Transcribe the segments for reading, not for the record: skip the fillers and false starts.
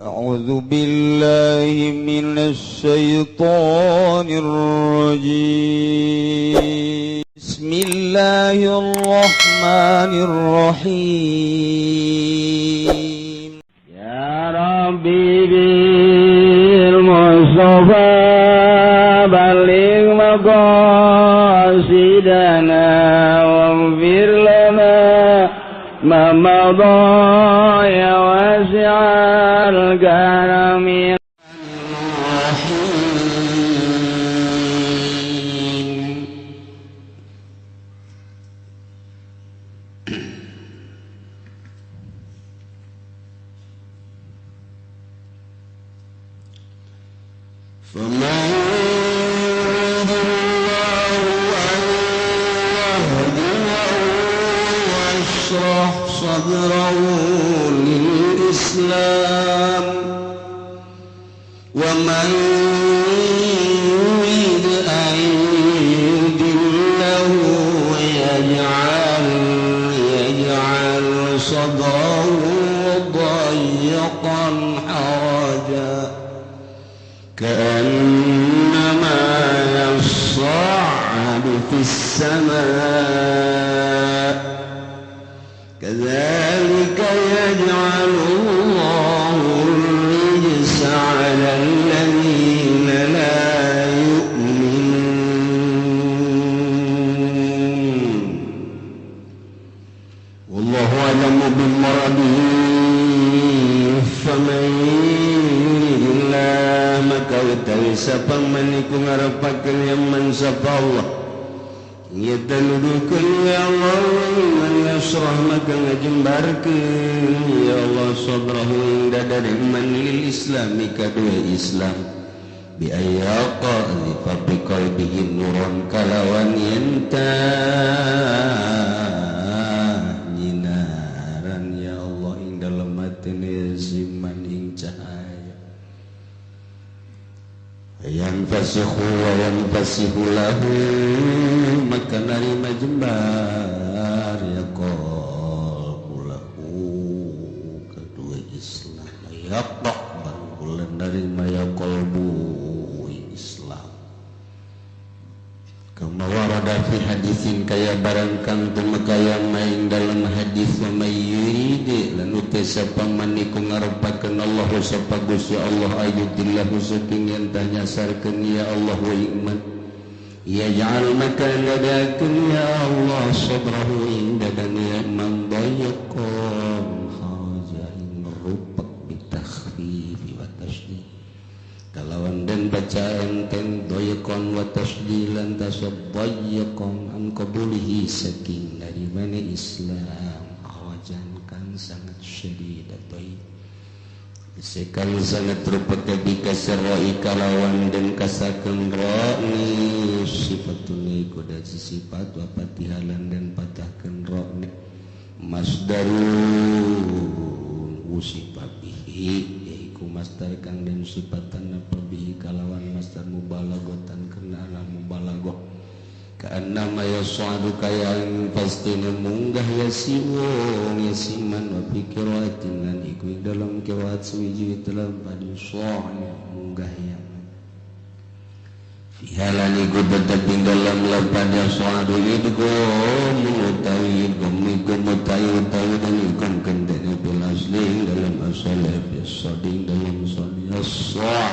أعوذ بالله من الشيطان الرجيم بسم الله الرحمن الرحيم يا ربي بالمصطفى بلغ مقاصدنا واغفر لنا ما مضى يا واسع الكرم الرحيم فمن يرد الله أن يهديه ويشرح صدره للإسلام ومن يريد أن يضله يجعل صدره ضيقا حرجا كأنما يصعد في السماء كذلك يجعل الله الرجس على الذين لا يؤمنون والله أعلم بمراده فمن يرد الله maka utawi sapa maniku ngarepakeun yaman sapa Allah yatanudukeun ya Allah man yasrah maka ngajembarkeun ya Allah sadrahu ing dadari man lil islami kadua Islam bi ayyaqa li fi qalbihi nurun kalawan nyinaran ya Allah ing dalem atine siman ing cahaya yanfasihu lahu maka narima jembar ya qalbulahu kedua Islam yaqbal bulan narima ya qalbu Islam kama warada fi hadisin kaya barangkang tumakaya main dalam hadis wa may yurid lan utesa pamaniku ngarepakeun Allah sapa Gusti Allah ayyudillahu saking yen tanya sarkeun ya Allah wa iman ya ja'al maka ladakeun ya Allah sadrahu ing dadana man dayaqan haja ing rupak bitakhfif wa tashdid kalawan dan bacaan ten doyakon wa tasdilan tasaddayakon an qabulihi saking dari mana Islam awajan kan sangat syadid atoi sekali sangat rupa ketika serai kalawan dan kasakan ra'ni sifatuni kuda sifat wa patihalan dan patahkan ra'ni masdarun usipabihi masdar kang den sifatan nabi kalawan masdar mubalaghatan kana mubalaghah kaannama yas'adu kaya pastine munggah ya siwong ya siman wa fikiratin lan iku dalam qiraat suwiji dalam pada so'nya munggah ya fi halani tetap dalam lapada so'adu idgo mutawi dan ikum kendene bil asli dalam asal bisading dalam so'ad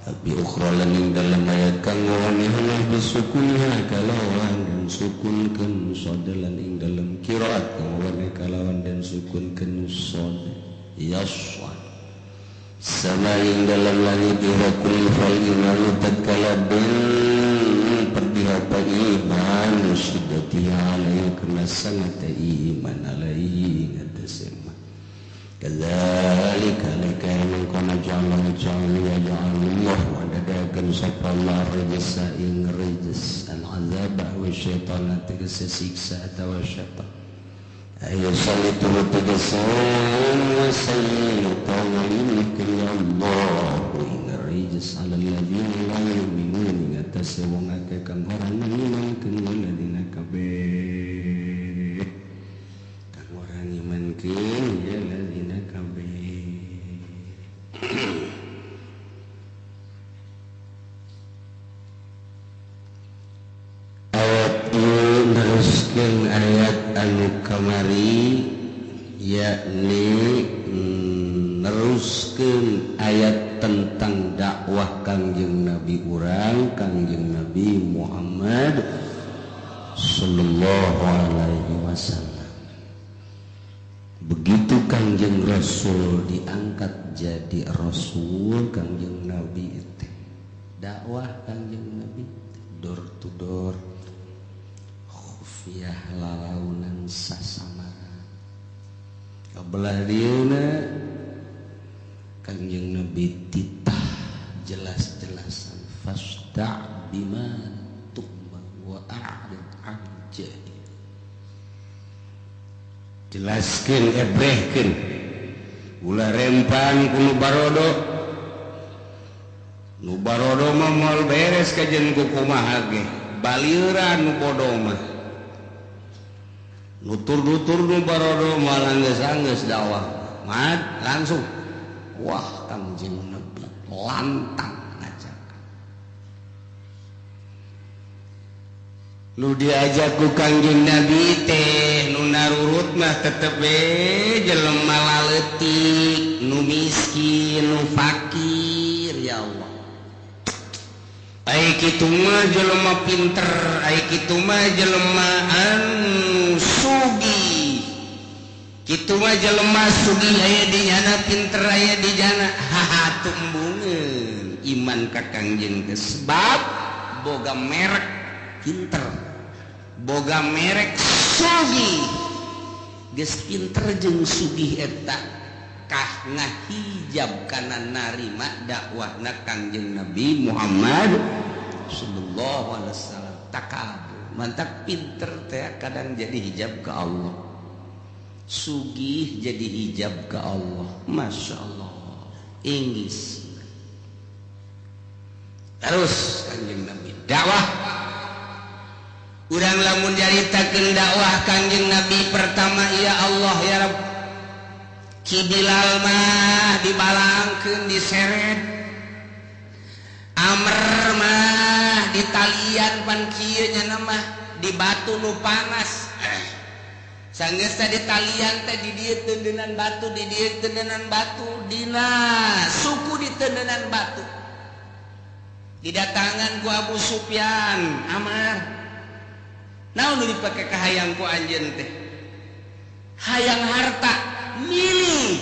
tapi ukhra lan dalam ayat kang wani halah bisukunha kalawan dan sukunkeun sodalan ing dalam qiraat kang wani kalawan dan sukunkeun sod yaswad sama ing dalam langit rakul fal iman tatkala bin perdihata iman syidati alaihi kena sangat iman alaihi ngatasema kadzalika lakana kana ja'alna ya ja'alullah wa dadakan sapa Allah rijsa ing rijs al azab wa syaitan tegese siksa atau syaitan ayo salitu tegese wa sayyatan lilikil Allah ing rijs ala alladhina la yu'minun ngatasi wong akeh kang ora iman keun ladina kabeh kang ora iman keun ya ladina kabeh Ayat ieu neruskeun ayat anu kamari yakni neruskeun ayat tentang dakwah Kangjeng Nabi urang Kangjeng Nabi Muhammad sallallahu alaihi wasallam. Begitu Kangjeng Rasul diangkat jadi Rasul, Kangjeng Nabi itu dakwah Kangjeng Nabi door to door, khufiyah lalaunan sasamara. Kabelah dieuna Kangjeng Nabi titah jelas-jelasan fasda' bima tu'mar wa a'rid 'an jahil. Jelaskeun ebrehkeun ulah rempan ku nu barodo. Nu barodo mah moal beres kajen ku kumaha ge, balieuran nu bodoh mah. Nutur-nutur nu barodo mah langgeus-langgeus dakwah. Mad langsung wah Kangjeng Nabi lantang ngajakan. Nu diajak ku Kangjeng Nabi teh nu narurut mah tetep jelema laleutik, nu miskin, nu fakir ya Allah. Ai kitu mah jelema pinter, ai kitu mah jelema anu sugih. Kitu mah jelema sugih aya di nyana, pinter aya di jana. Haha tumbungeun iman ka Kangjeng teh sebab boga merek pinter, boga merek sugih. Geus pinter jeung sugih eta kah ngahijab kana narima dakwahna Kangjeng Nabi Muhammad sallallahu alaihi wasallam. Takabur mantap pinter teh kadang jadi hijab ke Allah, sugih jadi hijab ke Allah. Masya Allah. Inggris terus Kangjeng Nabi dakwah. Urang lamun nyaritakeun dakwah Kangjeng Nabi pertama ya Allah ya Rabb, Ki Bilal mah dibalangkeun diseret, Amr mah ditalian pan kieu nya mah di batu nu panas. Sanggeus teh ditalian teh di dieu teundeunnan batu, di dieu teundeunnan batu, dina suku di teundeunnan batu. Didatangan ku Abu Sufyan, Amr, naon nu dipake ka hayang ku anjeun teh? Hayang harta, milih.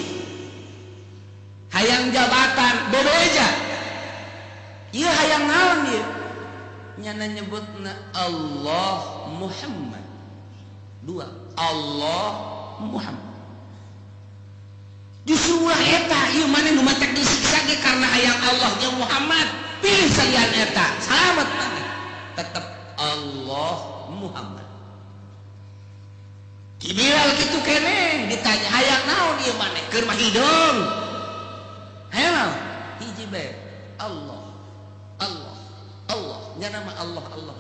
Hayang jabatan, bebeja. Ieu hayang naon ieu? Nyana nyebutna Allah Muhammad. Dua, Allah Muhammad. Justru ulah eta ieu mane nu matak disiksa ge karena hayang Allah jeung Muhammad. Pilih salian eta, salamet mane. Tetep Allah Muhammad. Ki Bilal kitu keneh ditanya hayang naon ieu mane? Keur mah hidung. Hayang naon? Hiji bae. Allah. Allah. Allah. Nya nama Allah Allah.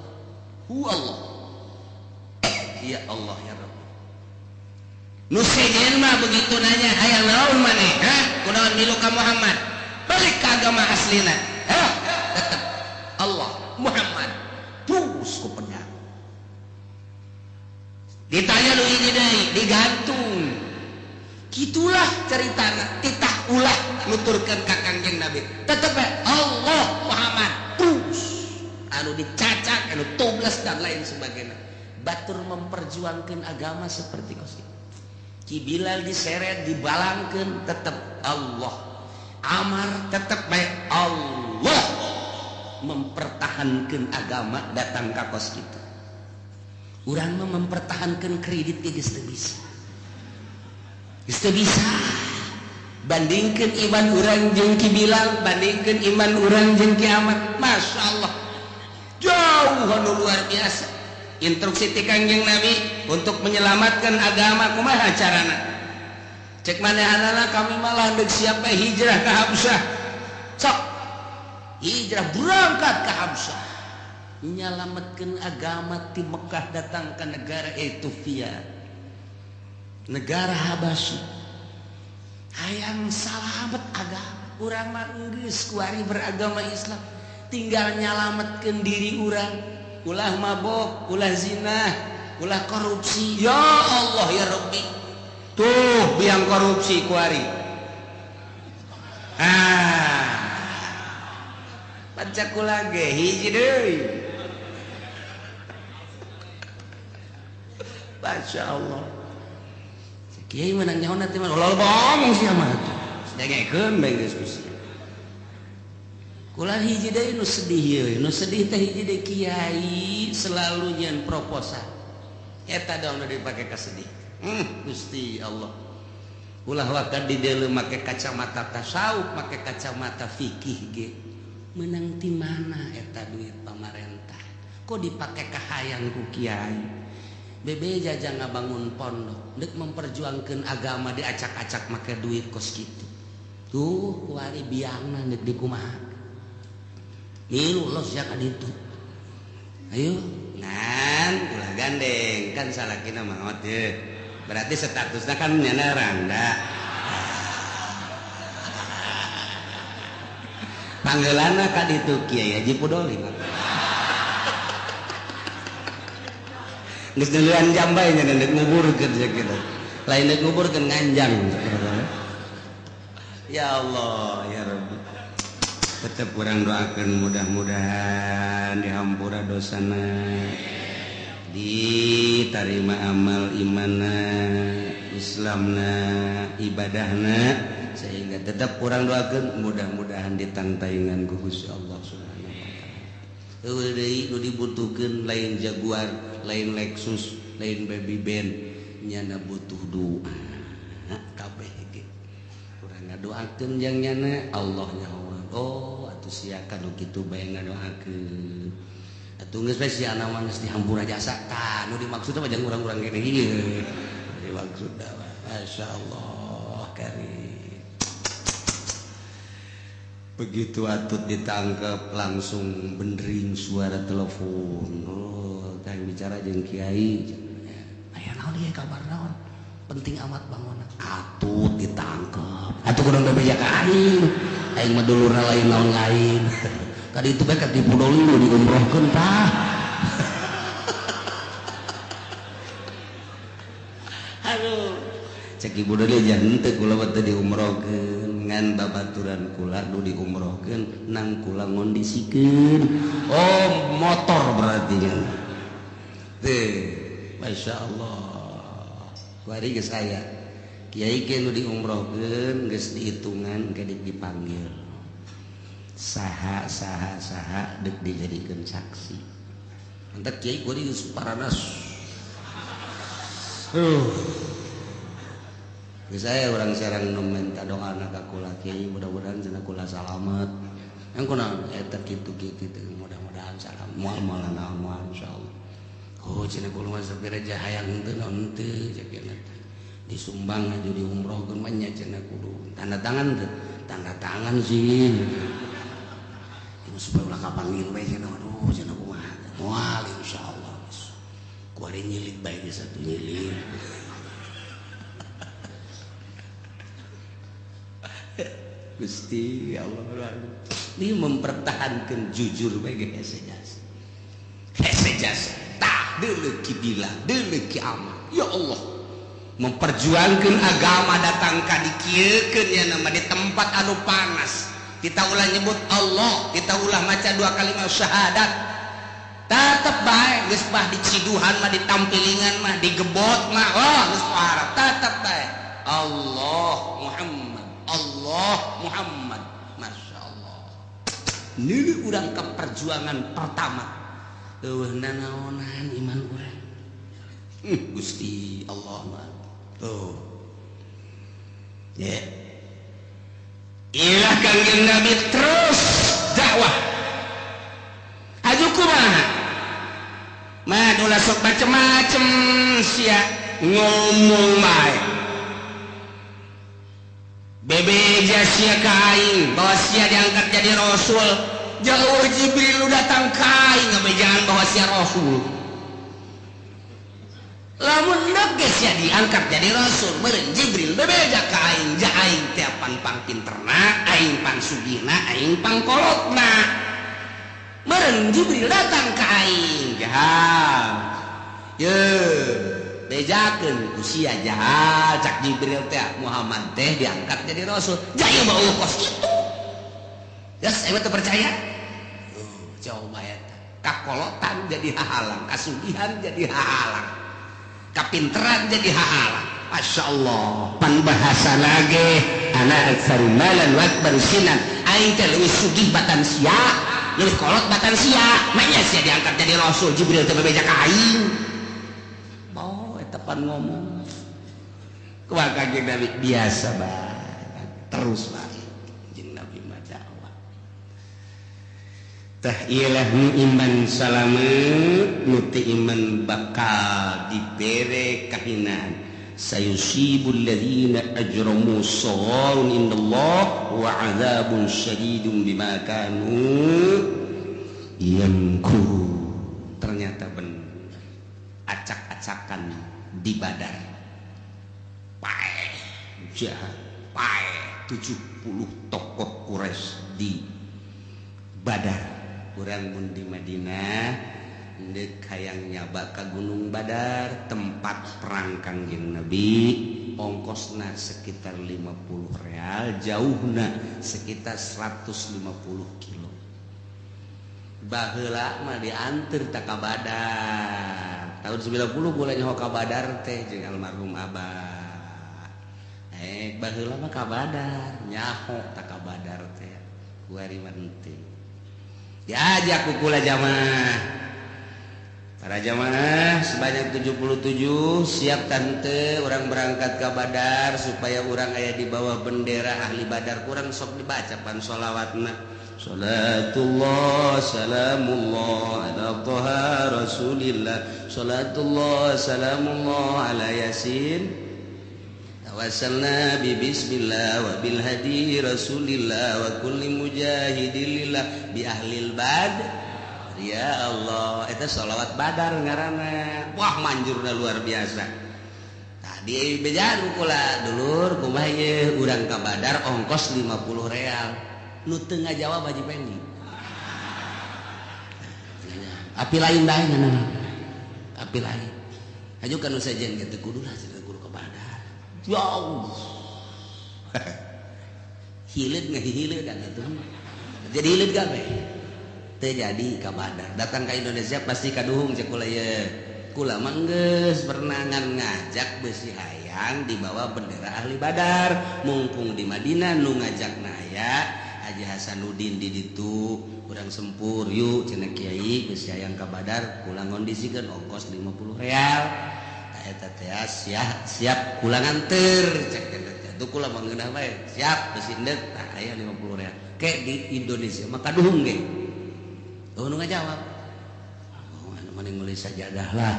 Hu Allah. Ya Allah ya Rabb. Nu sejen mah begitu nanya hayang naon mane? Hah? Kunaon milu ka Muhammad? Balik ka agama aslina. Hah? Tetep Allah Muhammad. Terus ku pedang. Ditanya lu ini deui, digantung. Kitulah ceritana titah ulah nuturkeun ka Kangjeng Nabi. Tetep Allah Muhammad terus anu dicacak, anu toblas dan lain sebagainya. Batur memperjuangkan agama seperti kos. Ki Bilal diseret, dibalangkeun tetep Allah. Amar tetep bae Allah mempertahankan agama datang ka kos kitu. Urang mah mempertahankan kredit geus teu bisa. Geus teu bisa. Bandingkeun iman urang jeung Ki Bilal, bandingkeun iman urang jeung Ki Amr, Masya Allah jauh anu luar biasa. Instruksi ti Kangjeng Nabi untuk menyelamatkan agama kumaha carana? Cek manehanana kami malah hendak siapa hijrah ke Habsyah. Sok hijrah berangkat ke Habsyah, nyalametkeun agama ti Mekah datang ke negara Ethiopia, negara Habasy. Hayang salamet agama. urang mah geus kuari beragama Islam tinggal nyalametkeun diri urang ulah mabok ulah zina ulah korupsi ya Allah ya Rabbi tuh biang korupsi kuari baca kula ge hiji deui Masya Allah kiai menang nyaona teh mah loba ngomong sia mah dagekeun bae diskusi kula hiji deui nu sedih nu sedih teh hiji deui kiai selalu nyen proposal eta dong nu dipake ka sedih Gusti Allah ulah wakad di dieu make kacamata tasawuf make kacamata fikih ge menang ti mana eta duit pamarentah kok dipake ka hayang ku kiai bebe jajang ngabangun pondok dek memperjuangkan agama diacak-acak make duit kos gitu tuh kuari biangna dek dikumaha milu los ya ka ditu ayo ngan ulah gandeng kan salakina mah teh berarti statusnya kan nyana randa panggeulana ka ditu Kiai Haji Pudoli geus deulean jambay nya dek nguburkeun sakitu lain dek nguburkeun nganjang ya Allah ya Rabbi tetep urang doakeun mudah-mudahan dihampura dosana diterima amal imanna Islamna ibadahna sehingga tetap urang doakeun mudah-mudahan ditangtaingan ku Gusti Allah Subhanahu wa taala. Eueuh deui nu dibutuhkeun lain Jaguar, lain Lexus, lain baby band, nyana butuh doa. Kabeh ge. Urang ngadoakeun jang nyana Allah nyawa. Oh, atuh sia kanu kitu bae ngadoakeun. Atuh geus bae sia ana mah geus dihampura jasa. Tah nu dimaksud mah jang urang-urang kene ieu. Dimaksud masyaallah karim. Begitu atut ditangkap langsung bendering suara telepon. Oh, tang bicara jeung kiai. Aya naon ieu kabar naon? Penting amat bangun. Atut ditangkap. Atuh kudu bebeja ka aing. Aing mah dulurna lain naon lain. Kadi itu bae ka di Pudoli lu diumrohkeun tah. Aduh. Cek ibu deui jangan teu kula teh diumrohkeun. Ngan babaturan kula nu diumrohkeun nang kula ngondisikeun oh motor berarti nya teh masyaallah kuari geus aya kiai ge nu diumrohkeun geus dihitungan ge dipanggil saha dek dijadikeun saksi antak kiai kuari geus paranas saya orang serang minta doa anak kula kiai mudah-mudahan cenah kula salamet. Angkuna eta kitu-kitu mudah-mudahan salam moal naon insyaallah. Oh cenah kula mah sabereja hayang teu naon teu jakena disumbang aja di umrohkeun mah nya cenah kudu tanda tangan teu tanda tangan sih. Ini supaya ulah kapanggil bae cenah aduh cenah kumaha. Moal insyaallah. Kuari nyilik bae ge satu nyilik. Gusti Allah ini mempertahankan jujur bagi hesejas tak deleki bila deleki amal ya Allah memperjuangkan agama datang ka dikiekeun nya nama di tempat anu panas kita ulah nyebut Allah kita ulah maca dua kalimat syahadat tetep bae geus bah diciduhan mah ditampilingan mah digebot mah oh geus parah tetep bae Allah Muhammad Masya Allah ini urang ke perjuangan pertama nanaonan iman urang Gusti Allah tuh ya ilah kangjeng Nabi terus dakwah aju kumaha mah ulah sok macem-macem sia ngomong bae bebeja sia ka aing bahwa sia diangkat jadi rasul jauh Jibril lu datang ka aing ngabejaan bahwa sia rasul lamun geus ya diangkat jadi rasul meureun Jibril bebeja ka aing ja aing teh pang pinterna aing pang sugihna aing pang kolotna meureun Jibril datang ka aing jahal ye bejakeun usia jahal cak Jibril teh Muhammad teh diangkat jadi rasul jaya bawa kos kitu geus aing teh percaya coba eta kakolotan jadi hahalang kasugihan jadi hahalang kapinteran jadi hahalang. Masya Allah pan bahasa lagi anak aksaru malan wa akbaru sinan aing teh leuwih sugih batan sia leuwih kolot batan sia makanya sia diangkat jadi rasul Jibril teh bebeja ka aing oh eta pan ngomong kumaha Kanjeng Nabi biasa bae terus bae jeung Nabi mah dakwah tah ialah nu iman salamet nu teu iman bakal dibere kahinaan sayusibul ladzina ajramu sagharun indallah wa adzabun syadidun bima kanu yamkuru ternyata benar acak-acakan di Badar pae jahat pae 70 tokoh Quraisy di Badar urang mun di Madinah deuk hayang nyaba ka Gunung Badar tempat perang Kangjeng Nabi ongkosna sekitar 50 real jauhna sekitar 150 kilo baheula mah dianteur ta ka Badar tahun 90 bulan nyaho ka Badar teh jeung almarhum Abah baheula mah ka Badar nyaho ta ka Badar teh kuari penting diajak kukula jamaah para jamaah sebanyak 77 siap tante orang berangkat ke Badar supaya orang aya di bawah bendera ahli Badar kurang sok dibaca pan sholawatna salatullah salamullah ala toha rasulillah salatullah salamullah ala yasin tawassalna bi bismillah wa bil hadi rasulillah wa kulli mujahidillah bi ahlil badar ya Allah itu sholawat Badar ngaranna wah manjurna luar biasa tadi bejaru kula dulur kumaha ye urang ka Badar ongkos 50 real nu teu ngajawab Haji Pendi api lain bae nana api lain ajukan nu sajen kitu kudulah kudu ka Badar jauh hileud ngahileud dan itu jadi hileud gawe terjadi ka Badar datang ke Indonesia pasti kaduhung cek kula ye kula mah geus berenangan ngajak besi hayang di bawah bendera ahli Badar mumpung di Madinah nu ngajakna aya Haji Hasanuddin di ditu urang sempur yuk cenah kiai besi hayang ka Badar kula ngondisikeun ongkos 50 real eta teh siap kula nganter cek itu kula mah ngeunah bae siap besi endek tah aya 50 real ke di Indonesia mah kaduhung ge oh nu ngajawab oh anu mending meuli sajadah lah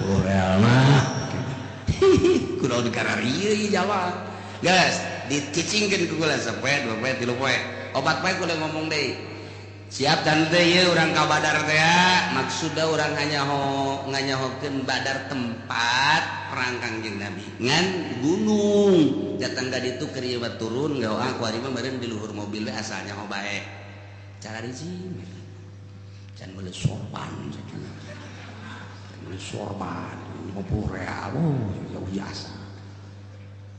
50 real mah kudu dikararieu jawab geus dicicingkeun ku kula sapoe 2 poe 3 poe obat poe kula ngomong deui siap tante ye urang ka Badar teh maksudna urang nganyahokeun Badar tempat perang Kangjeng Nabi ngan gunung datang ka ditu keur ieu turun gawa ku ari mah meureun di luhur mobil we asal nyaho bae cara rizim can boleh sorban boleh sorban 50 real jauh biasa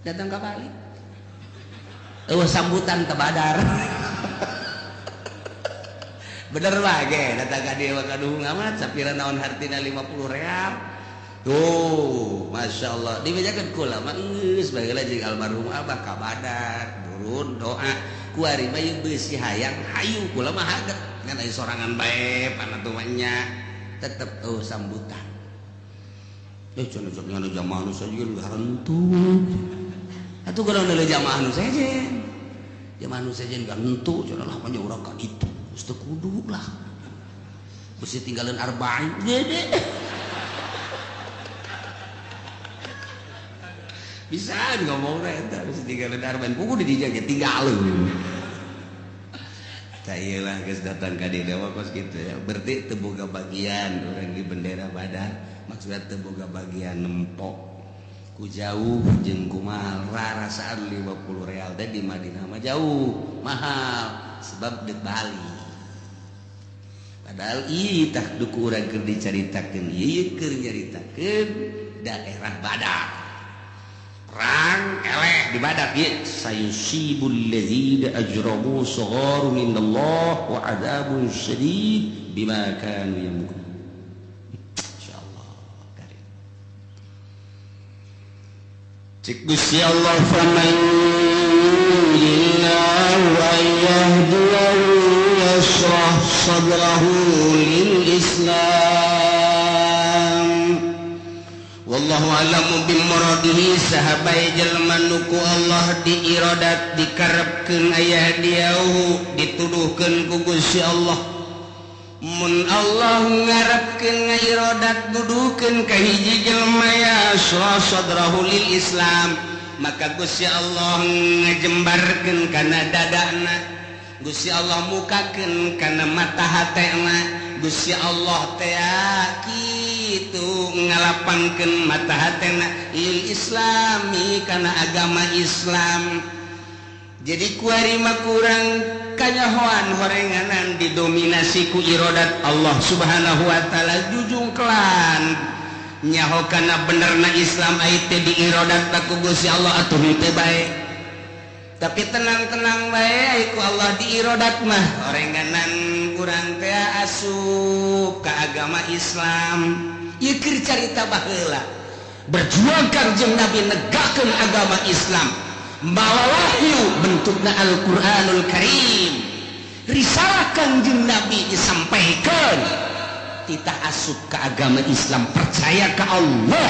datang ke Bali sambutan ke Badar bener lagi datang ke dia kaduhung amat sapira naon hartina 50 real tuh Masya Allah dibejakan kula mah geus baheula jeung almarhum Abah ka Badar turun doa kuari mah ieu beusi hayang hayu kula mah haget ngan aya sorangan bae panatunya tetep sambutan cenah-cenah anu jamaah nu sajen harentu atuh kudu anu jamaah nu sajen jamaah nu sajen gantu cenah lah mah urang ka ditu geus teu kudu lah beusi tinggalin arba'in gede bisa ngomong eta beusi tinggalin arba'in kudu dijaga tinggalin Cailah geus datang ka dieu mah kos kitu ya. Berarti teu boga bagian urang di bendera badan, maksudna teu boga bagian nempok. Ku jauh jeung kumaha rarasaan 50 real teh di Madinah mah jauh, mahal sebab deuk Bali. Padahal ieu tah duku urang keur dicaritakeun, ieu keur nyaritakeun daerah Badar. Perang eleh di Badar ieu sayusibul ladzina ajramu sagharun indallah wa adzabun syadid bima kanu yamkurun. Insyaallah karim. Cik Gusti Allah faman yuridillahu an yahdiyahu yashrah sadrahu lil Islam. Wallahu a'lamu bimuradihi sahabai jelema nuku Allah diiradat dikarepkeun aya diau dituduhkeun ku Gusti Allah. Mun Allah ngarepkeun ngairadat duduhkeun ka hiji jelema ya sadrahu lil Islam, maka Gusti Allah ngajembarkeun kana dadana, Gusti Allah mukakeun kana mata hatena, Gusti Allah teh kitu ngalapankeun mata hatena lil Islami kana agama Islam. Jadi kuari mah kurang kanyahoan horenganan didominasi ku iradat Allah Subhanahu wa taala jujungkelan nyaho kana benerna Islam aya teh diiradat ku Gusti Allah atuh teu bae. Tapi tenang-tenang bae ku Allah diiradat mah horenganan kurang teh asup ka agama Islam. Ieu keur carita baheula berjuang Kangjeng Nabi negakeun agama Islam, mawa wahyu bentukna Al-Qur'anul Karim, risalah Kangjeng Nabi disampaikan, kita asup ke agama Islam, percaya ke Allah,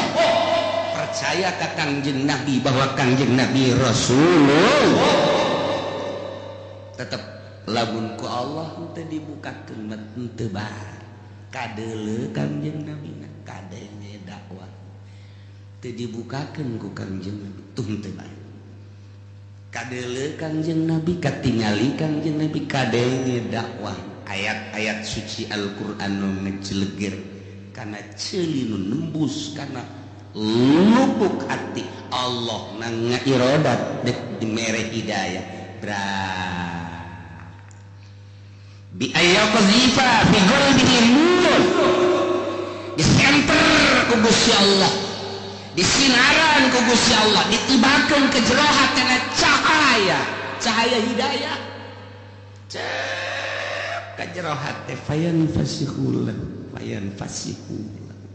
percaya ke Kangjeng Nabi bahwa Kangjeng Nabi Rasulullah. Tetap lamun ku Allah teu dibukakeun teu bar kadeuleu Kangjeng Nabi kadenge dakwah teu dibukakeun ku Kangjeng Nabi tuh teu bar kadeuleu Kangjeng Nabi katingali Kangjeng Nabi kadenge dakwah ayat-ayat suci Al-Qur'an nu ngecelegir kana ceuli nu nembus kana lubuk hati Allah nang ngairodat dek dimere hidayah bi ayat qazifa fi qalbihi nur disenter ku Gusti Allah, disinaran ku Gusti Allah, ditibakeun ke jero hatena cahaya hidayah ka jero hate fayan fasihul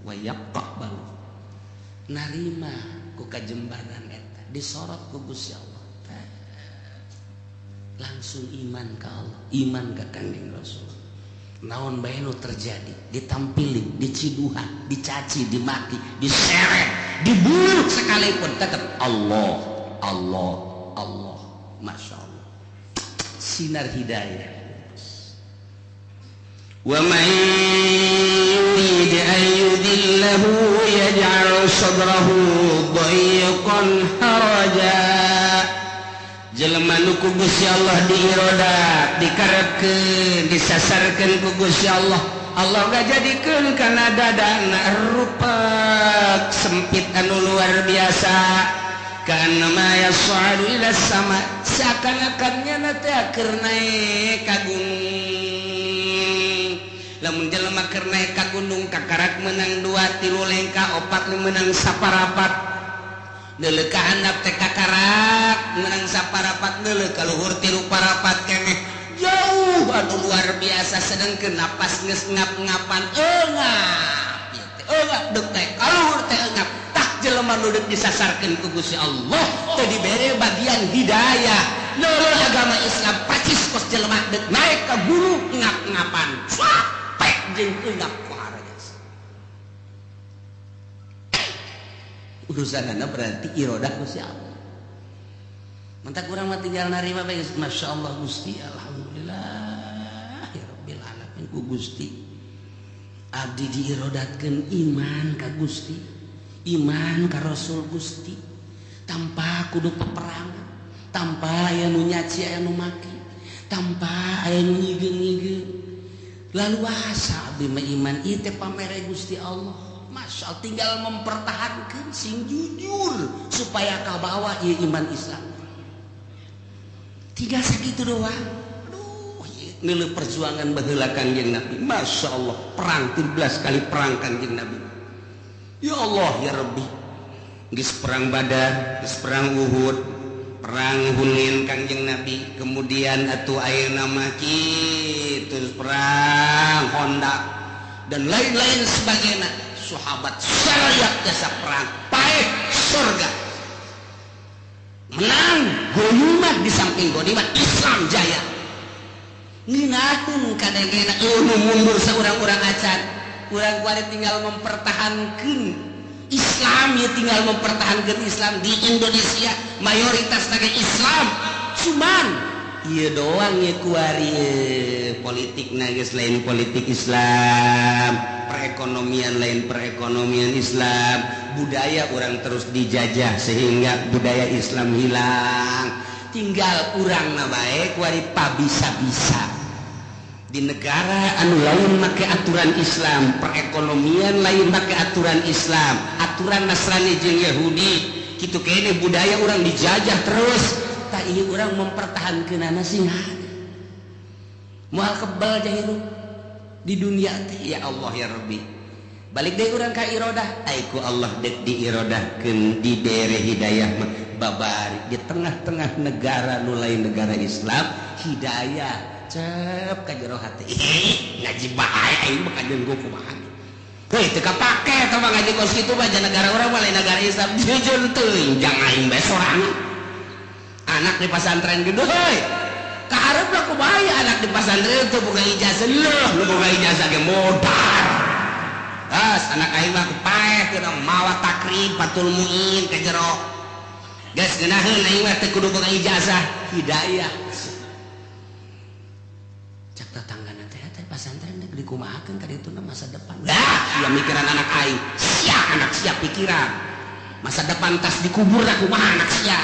wa yaqbal narima ku kajembaran eta disorot ku Gusti Allah, langsung iman ke Allah, iman ke Kangjeng Rasul. Naon bae nu terjadi, ditampilin, diciduhan, dicaci, dimaki, diseret, dibunuh sekalipun tetap Allah, Allah, Allah. Masya Allah, sinar hidayah. Wa man yurid an yudillahu yaj'al sadrahu dayyqan haraja. Jelema nu ku Gusti Allah diiradat dikarepkeun disasarkeun ku Gusti Allah, Allah ngajadikeun kana dadana rupa sempit anu luar biasa, kana ma yas'adu ila sama, seakan-akannya teh keur naek ka gunung. Lamun jelema keur naek ka gunung kakarak meunang 2 3 lengka 4 meunang saparapat neuleuh ka handap teh kakarak meunang saparapat neuleuh ka luhur 3 parapat keneh jauh anu luar biasa, sedengkeun napas geus ngap-ngapan eungap ieu teh eungap deuk teh ka luhur teh eungap tah jelema nu deuk disasarkeun ku Gusti Allah teu dibere bagian hidayah neuleuh agama Islam pacis kos jelema deuk naik ka gunung ngap-ngapan capek jeung eungap ku harajas. Urusanana berarti iradah Gusti Allah. Mentak urang mah tinggal narima bae Masya Allah Gusti, alhamdulillah ya rabbil alamin ku Gusti. Abdi diiradatkeun iman ka Gusti, iman ka Rasul Gusti, tanpa kudu peperangan, tanpa aya nu nyaci aya nu maki, tanpa aya nyigeng-nyigeng lalu asa abdi mah iman ieu teh pamere Gusti Allah. Masya Allah, tinggal mempertahankan sing jujur supaya kabawa ieu iman Islam. Tinggal sakitu doang. Aduh, nilai perjuangan baheula Kangjeng Nabi. Masya Allah, perang 13 kali perang Kangjeng Nabi. Ya Allah ya Rabbi. Geus perang Badar, geus perang Uhud, perang Hunain Kangjeng Nabi, kemudian atuh ayeuna mah kitu perang Honda dan lain-lain sebagainya. Sahabat sarayat jasa perang paeh surga menang gonimah di samping gonimah Islam jaya nginaheun kadengena mundur saurang-urang acan urang kuari tinggal mempertahankan Islam ya tinggal mempertahankan Islam di Indonesia mayoritas lagi Islam cuman iya doang ya kuari politik geus lain politik Islam perekonomian lain perekonomian Islam budaya orang terus dijajah sehingga budaya Islam hilang tinggal urang na bae kuari pabisa-bisa di negara anu lain make aturan Islam perekonomian lain make aturan Islam aturan Nasrani jeung Yahudi kitu kene budaya orang dijajah terus tak ieu urang mempertahankeunana sing moal kebal jahiru di dunia teh ya Allah ya Rabbi balik deui urang ka irodah aiku Allah dek di irodahkeun di daerah hidayah babari di tengah-tengah negara nu lain negara Islam hidayah cep ka jero hati ngaji bae aing mah kajen gua kumaha heuh teu kapake eta mah ngaji kos kitu mah negara urang mah lain negara Islam jujur teuing jang aing bae sorangan anak di pesantren gede heuy kaharep lah kumaha anak di pesantren teu boga ijazah lu boga ijazah ge modal geus anak aing mah paeh teu mawa takrib patul muin ka jero geus ngeunaheun aing mah teu kudu boga ijazah hidayah cak tetanggana teh teh pesantren teh dikumahakeun ka ditu masa depan dah sia mikiran anak aing sia anak sia pikiran masa depan tas dikubur dah kumaha anak sia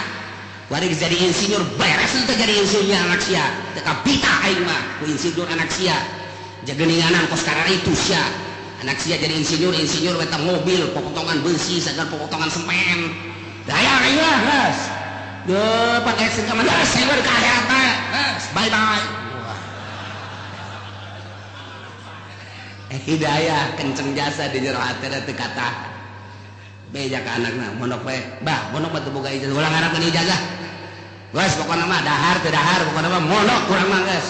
wari jadi insinyur beres itu jadi insinyur anak sia teka pita aing mah ku insinyur anak sia jageuninganan kos karara itu sia anak sia jadi insinyur weta mobil potongan besi sagar potongan semen daya aing lah geus pakai action ka mana saya ka akhirat geus bye bye hidayah kenceng jasa di jero hati teh kata beja ke anakna mondok we bah mondok mah teu boga ijazah ulang ngarapkeun ijazah geus pokona mah dahar teu dahar pokona mah mondok urang mah geus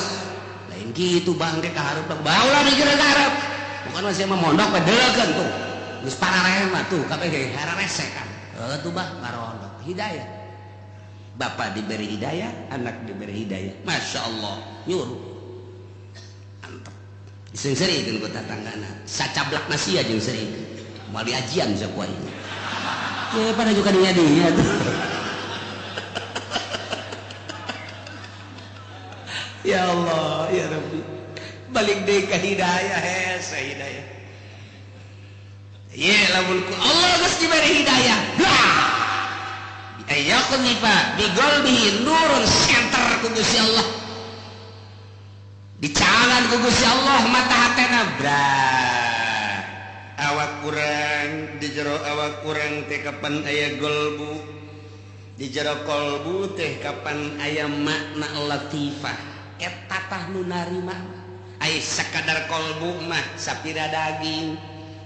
lain kitu bangke kaharep baheula mikir kaharep pokona sia mah mondok we deukeun tuh geus parareh mah tuh kabeh ge hararese kan tuh bah ngarondok hidayah bapak diberi hidayah anak diberi hidayah Masya Allah nyuruh antep disering-serikeun ku tatanggana sacablakna sia jeung serikeun moal diajian saku aing ya pada juga dia tuh ya Allah ya Rabbi balik deui ka hidayah hese hidayah ye lamun ku Allah geus diberi hidayah lah ayaqnifa bi qalbihi nurun center ku Gusti Allah dicalangan ku Gusti Allah mata hatena awak kurang di jero awak kurang teh kapan aya golbu di jero kolbu teh kapan aya makna latifah eta tah nu narima aya sakadar kolbu mah sapira daging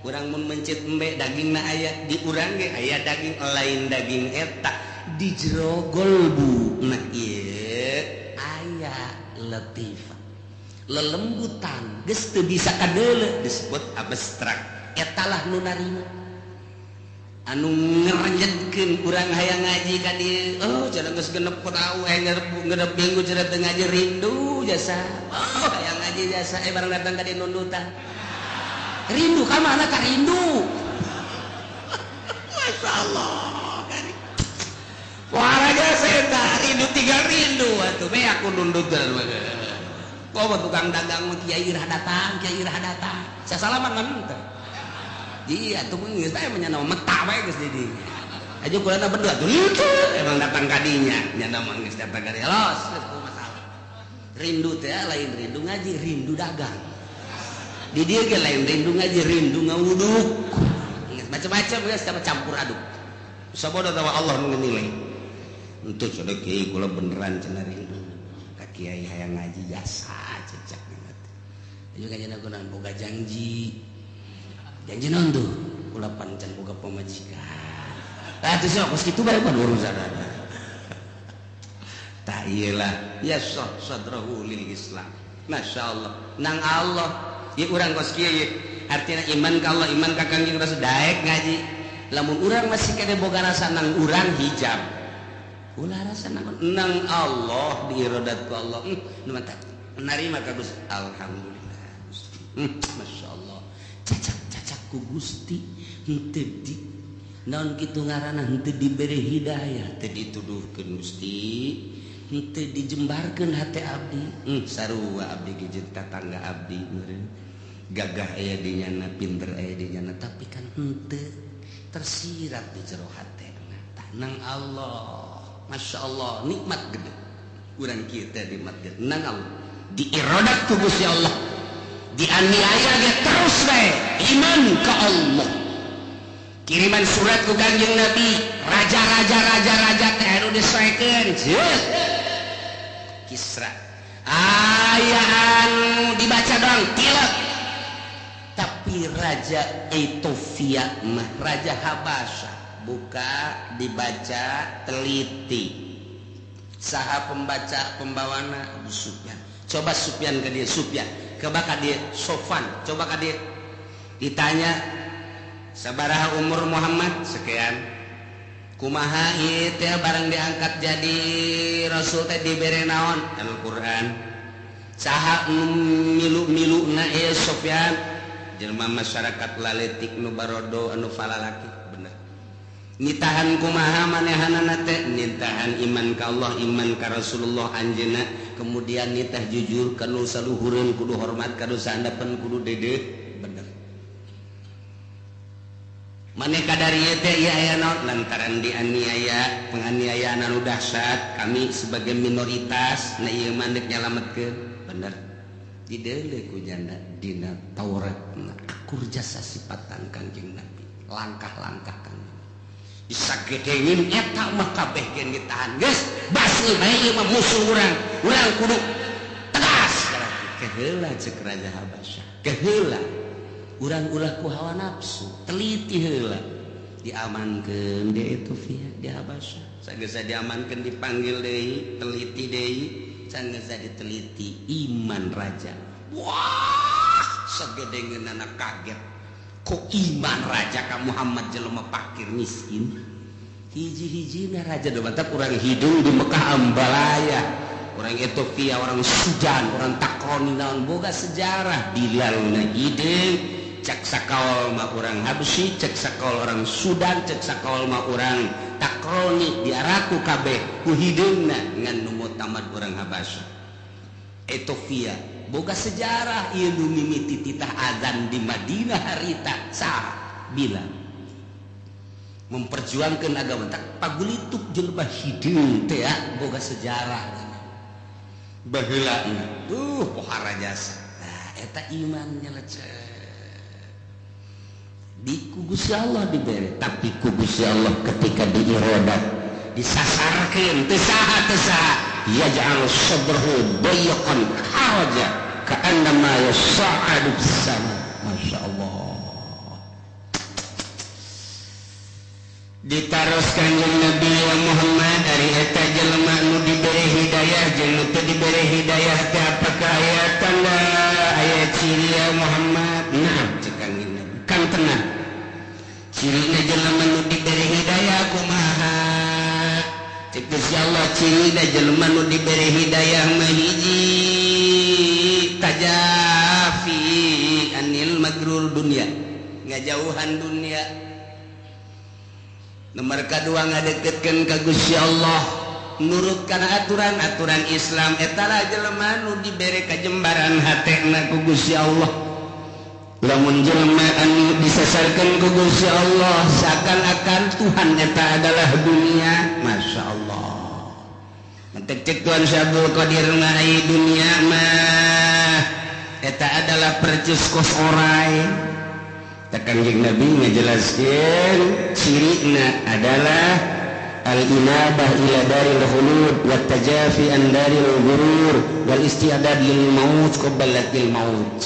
urang mun mencit embe dagingna aya di urang ge aya daging lain daging eta di jero golbu nah ieu aya latifah lelembutan geus teu bisa kadeuleu disebut abstrak etalah nu narima anu ngerenjetkeun urang hayang ngaji ka dieu oh cenah geus genep tahu ngeureup minggu cenah teu ngaji rindu jasa oh hayang ngaji jasa bareng datang ka dieu nundutan rindu ka mana ka rindu masyaallah kari wara jasa eta rindu tinggal rindu atuh be aku nundutan mah kok tukang dagang mah kiai irah datang sasalaman kan teh iya tuh geus teh menyana meta bae geus di dieu aja kulana berdua tuh lucu emang datang kadinya nyana mah geus datang ka dieu los geus masalah rindu teh lain rindu ngaji, rindu dagang. Di dieu ge lain rindu ngaji, rindu ngawuduk. Macam-macam geus campur aduk. Sabodo tawa Allah nu nilai. Untuk sudah kiai kula beneran cenah rindu. Ka kiai hayang ngaji jasa cecak banget. Ieu kayana kunaon boga janji. Janji naon tuh? Kula pancen boga pamajikan. Tah teu sok geus kitu bae urusanna. Tak iyalah ya sadrahu lil Islam. Masya Allah nang Allah ya urang kos kieu artinya iman ka Allah, iman ka Kangjeng Rasul daek ngaji. Lamun urang masih kade boga rasa nang urang hijab, ulah rasa nang Allah diirodat ku Allah. Nu mantap narima ka Gusti alhamdulillah Gusti. Masya Allah cacak ku Gusti henteu di naon kitu ngaranna henteu dibere hidayah, teu dituduhkeun Gusti, henteu dijembarkeun hate abdi. Sarua abdi ge jeung tatangga abdi meureun gagah aya di nyana, pinter aya di nyana, tapi kan henteu tersirat di jero hatena. Nang Allah, Masya Allah nikmat gede. Urang kieu teh nikmat gede nang Allah. Diirodat ku Gusti Allah. Dianiaya ge terus bae iman ka Allah. Kiriman surat ku Kanjeng Nabi, raja teh anu disesuaikeun. Kisra. Aya anu dibaca doang tilak. Tapi Raja Ethiopia mah Raja Habasya buka dibaca teliti. Saha pembawana Abu Sufyan. Coba Sufyan ke dia Sufyan, coba ka dia Sofan, coba ka dia ditanya sabaraha umur Muhammad sekian. Kumaha ieu teh barang diangkat jadi rasul teh dibere naon? Al-Qur'an. Saha milu-miluna ieu Sufyan? Jelma masyarakat laletik nu barodo anu falalaki bener. Nitahan kumaha manehanana teh? Nitahan iman ka Allah, iman ka Rasulullah anjeunna, kemudian nitah jujur kanu saluhureun kudu hormat kanu sahandapeun kudu dedeh bener. Maneh kadari teh ieu aya naon lantaran dianiaya, penganiayaan anu dahsyat, kami sebagai minoritas na ieu mandek nyalametkeun bener. Dideuleu ku janda dina Taurat akur jasa sifatan Kanjeng Nabi, langkah-langkah kan disagedengin eta mah kabeh gen ditahan geus baseuh bae ieu mah musuh urang kudu tegas keheula ceuk Raja Habasya keheula urang ulah ku hawa nafsu teliti heula diamankeun di Ethiopia di Habasya sageus diamankeun dipanggil deui teliti deui sageus diteliti iman raja. Wah sagedengeun anak kaget kok iman raja ka Muhammad jelema fakir miskin. Hiji-hijina raja mantap urang hidung di Mekah ambalaya, orang Ethiopia, orang Sudan, orang takroni naon boga sejarah dilaluna hideung cek sakaol mah urang Habsyi, cek sakaol orang Sudan, cek sakaol mah urang takroni diaraku kabeh ku hideungna ngan nu mutamad urang Habasya. Ethiopia boga sejarah ieu nu mimiti titah azan di Madinah harita sah bilang memperjuangkan agama tak pagulituk jelema hideung teh boga sejarah baheula pohara jasa. Nah eta imannya leceh di ku Gusti Allah dibere, tapi ku Gusti Allah ketika diirodat disasarkeun teu saha yaj'al sadrahu dayyqan haraja ka'annama yas'adu fis sama. Masya Allah ditaros Kanjeng Nabi Muhammad dari eta jelema nu diberi hidayah jeung nu teu diberi hidayah teh apakah aya tanda aya ciri ya Muhammad? Nah cek Kanjeng Nabi kan tenang cirina jelema nu diberi hidayah kumaha cek Gusti Allah cirina jelema nu diberi hidayah mah hiji tajafi anil magrur dunia ngajauhan dunia. Nomor kedua ngadeketkeun ka Gusti Allah nurut kana aturan Islam eta lah jelema nu dibere kajembaran hatena ku Gusti Allah. Lamun jelema anu disasarkeun ku Gusti Allah seakan-akan Tuhan eta adalah dunia, Masya Allah mentek cek Tuan Syabul Qadir nahi dunia mah eta adalah percus kos orai. Kanjeng Nabi ngejelaskeun cirina adalah al-inabah ila daril khulud wa tajafi an daril ghurur wal isti'dad lil maut qablatil maut.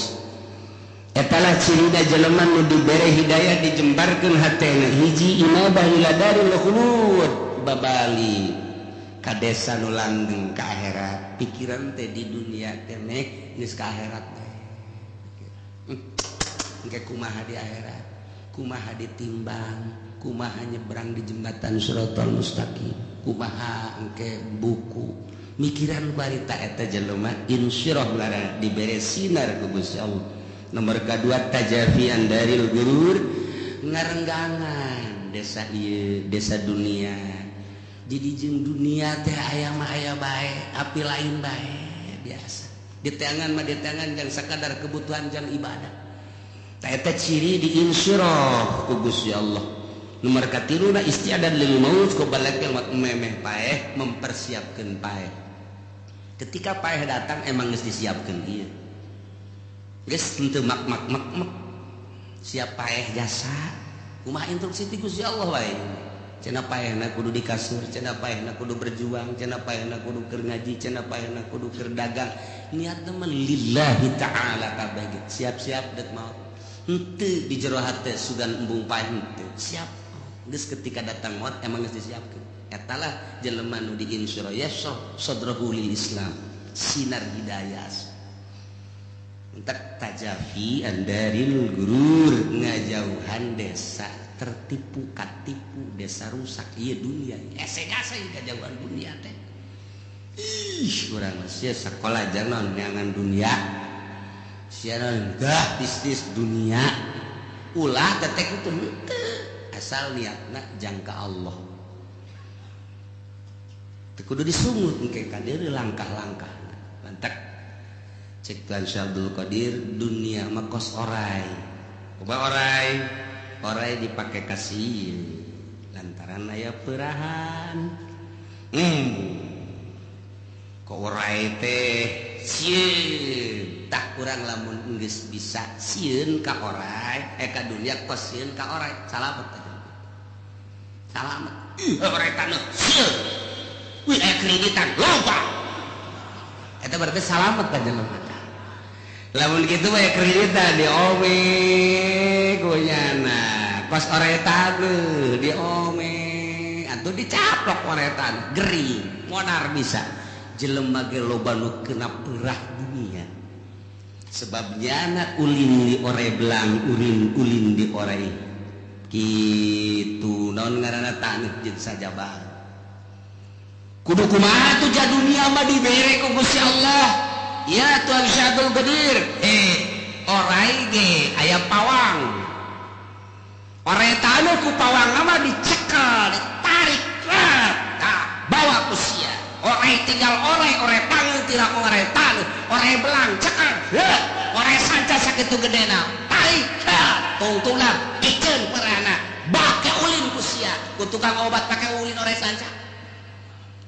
Eta lah cirina jelema nu dibere hidayah dijembarkeun hatena hiji inabah ila daril khulud babali ka desa nu langgeng ka akhirat. Pikiran teh di dunia keneh geus ka akhirat teh. Engke kumaha di akhirat, kumaha ditimbang, kumaha nyebrang di jembatan Shiratal Mustaqim, kumaha engke buku mikiran barita eta jelema insyirah lara dibere sinar ku Gusti Allah. Nomor kedua tajafian daril gurur, ngarenggangan desa ieu desa dunia. Jadi jeung dunia teh aya mah aya bae, api lain bae biasa. Di tangan mah di tangan yang sakadar kebutuhan jang ibadah. Ta eta ciri diinsyirah ku Gusti Allah. Nomor katiruna isti'dad lil maut qablatil maut memeh paeh mempersiapkeun paeh. Ketika paeh datang emang geus disiapkeun ieu. Geus henteu mak siap paeh jasa. Kumaha instruksi ti Gusti Allah wae. Cenah paehna kudu di kasur, cenah paehna kudu berjuang, cenah paehna kudu keur ngaji, cenah paehna kudu keur dagang. Niatna mah lillahi taala kabeh. Siap-siap deuk maut. Henteu di jero hate sugan embung paeh henteu. Siap. Geus ketika datang maut emang geus disiapkeun. Eta lah jelema nu diinsyirah yashrah sadrahu lil Islam. Sinar hidayah. Entek tajafi andaril gurur ngajauhan desa tertipu katipu desa rusak ieu dunia ese-gase kajauhan dunia teh urang sia sakola jangan neangan dunia sia dah bisnis dunia ulah tetek itu asal niatna jangka Allah teu kudu disungut engke ka dieu langkah-langkah lantak cek Tuan Syabul Qadir dunia mah kos orai coba orai dipake kasih lantaran aya peurahan kok orai teh sieun tak kurang lamun geus bisa sieun ka orai ka dunia kos sieun ka orai salamet aja salamet orai taneuh sieun wih aya kreditan loba eta berarti salamet ka jelema lamun kitu bae kreditan diome kunyana kos oretan diome atuh dicaplok oretan gering modar bisa jelema ge loba nu kena peurah dunia sebabnya anak ulin di ore belang ulin di ore kitu naon ngaranna taneuh jeung sajabah kudu kumaha tuh ja dunia mah dibere ku Gusti Allah. Ya Tuan Syabul Qadir orai ge aya pawang orai tanu ku pawang mah dicekel ditarik bawa ku sia orai tinggal orai pangeun tidak orai tanu orai belang cekel orai sanca sakitu gedena tarik tungtungna ikeun peurana bake ulin ku sia ku tukang obat pake ulin orai sanca.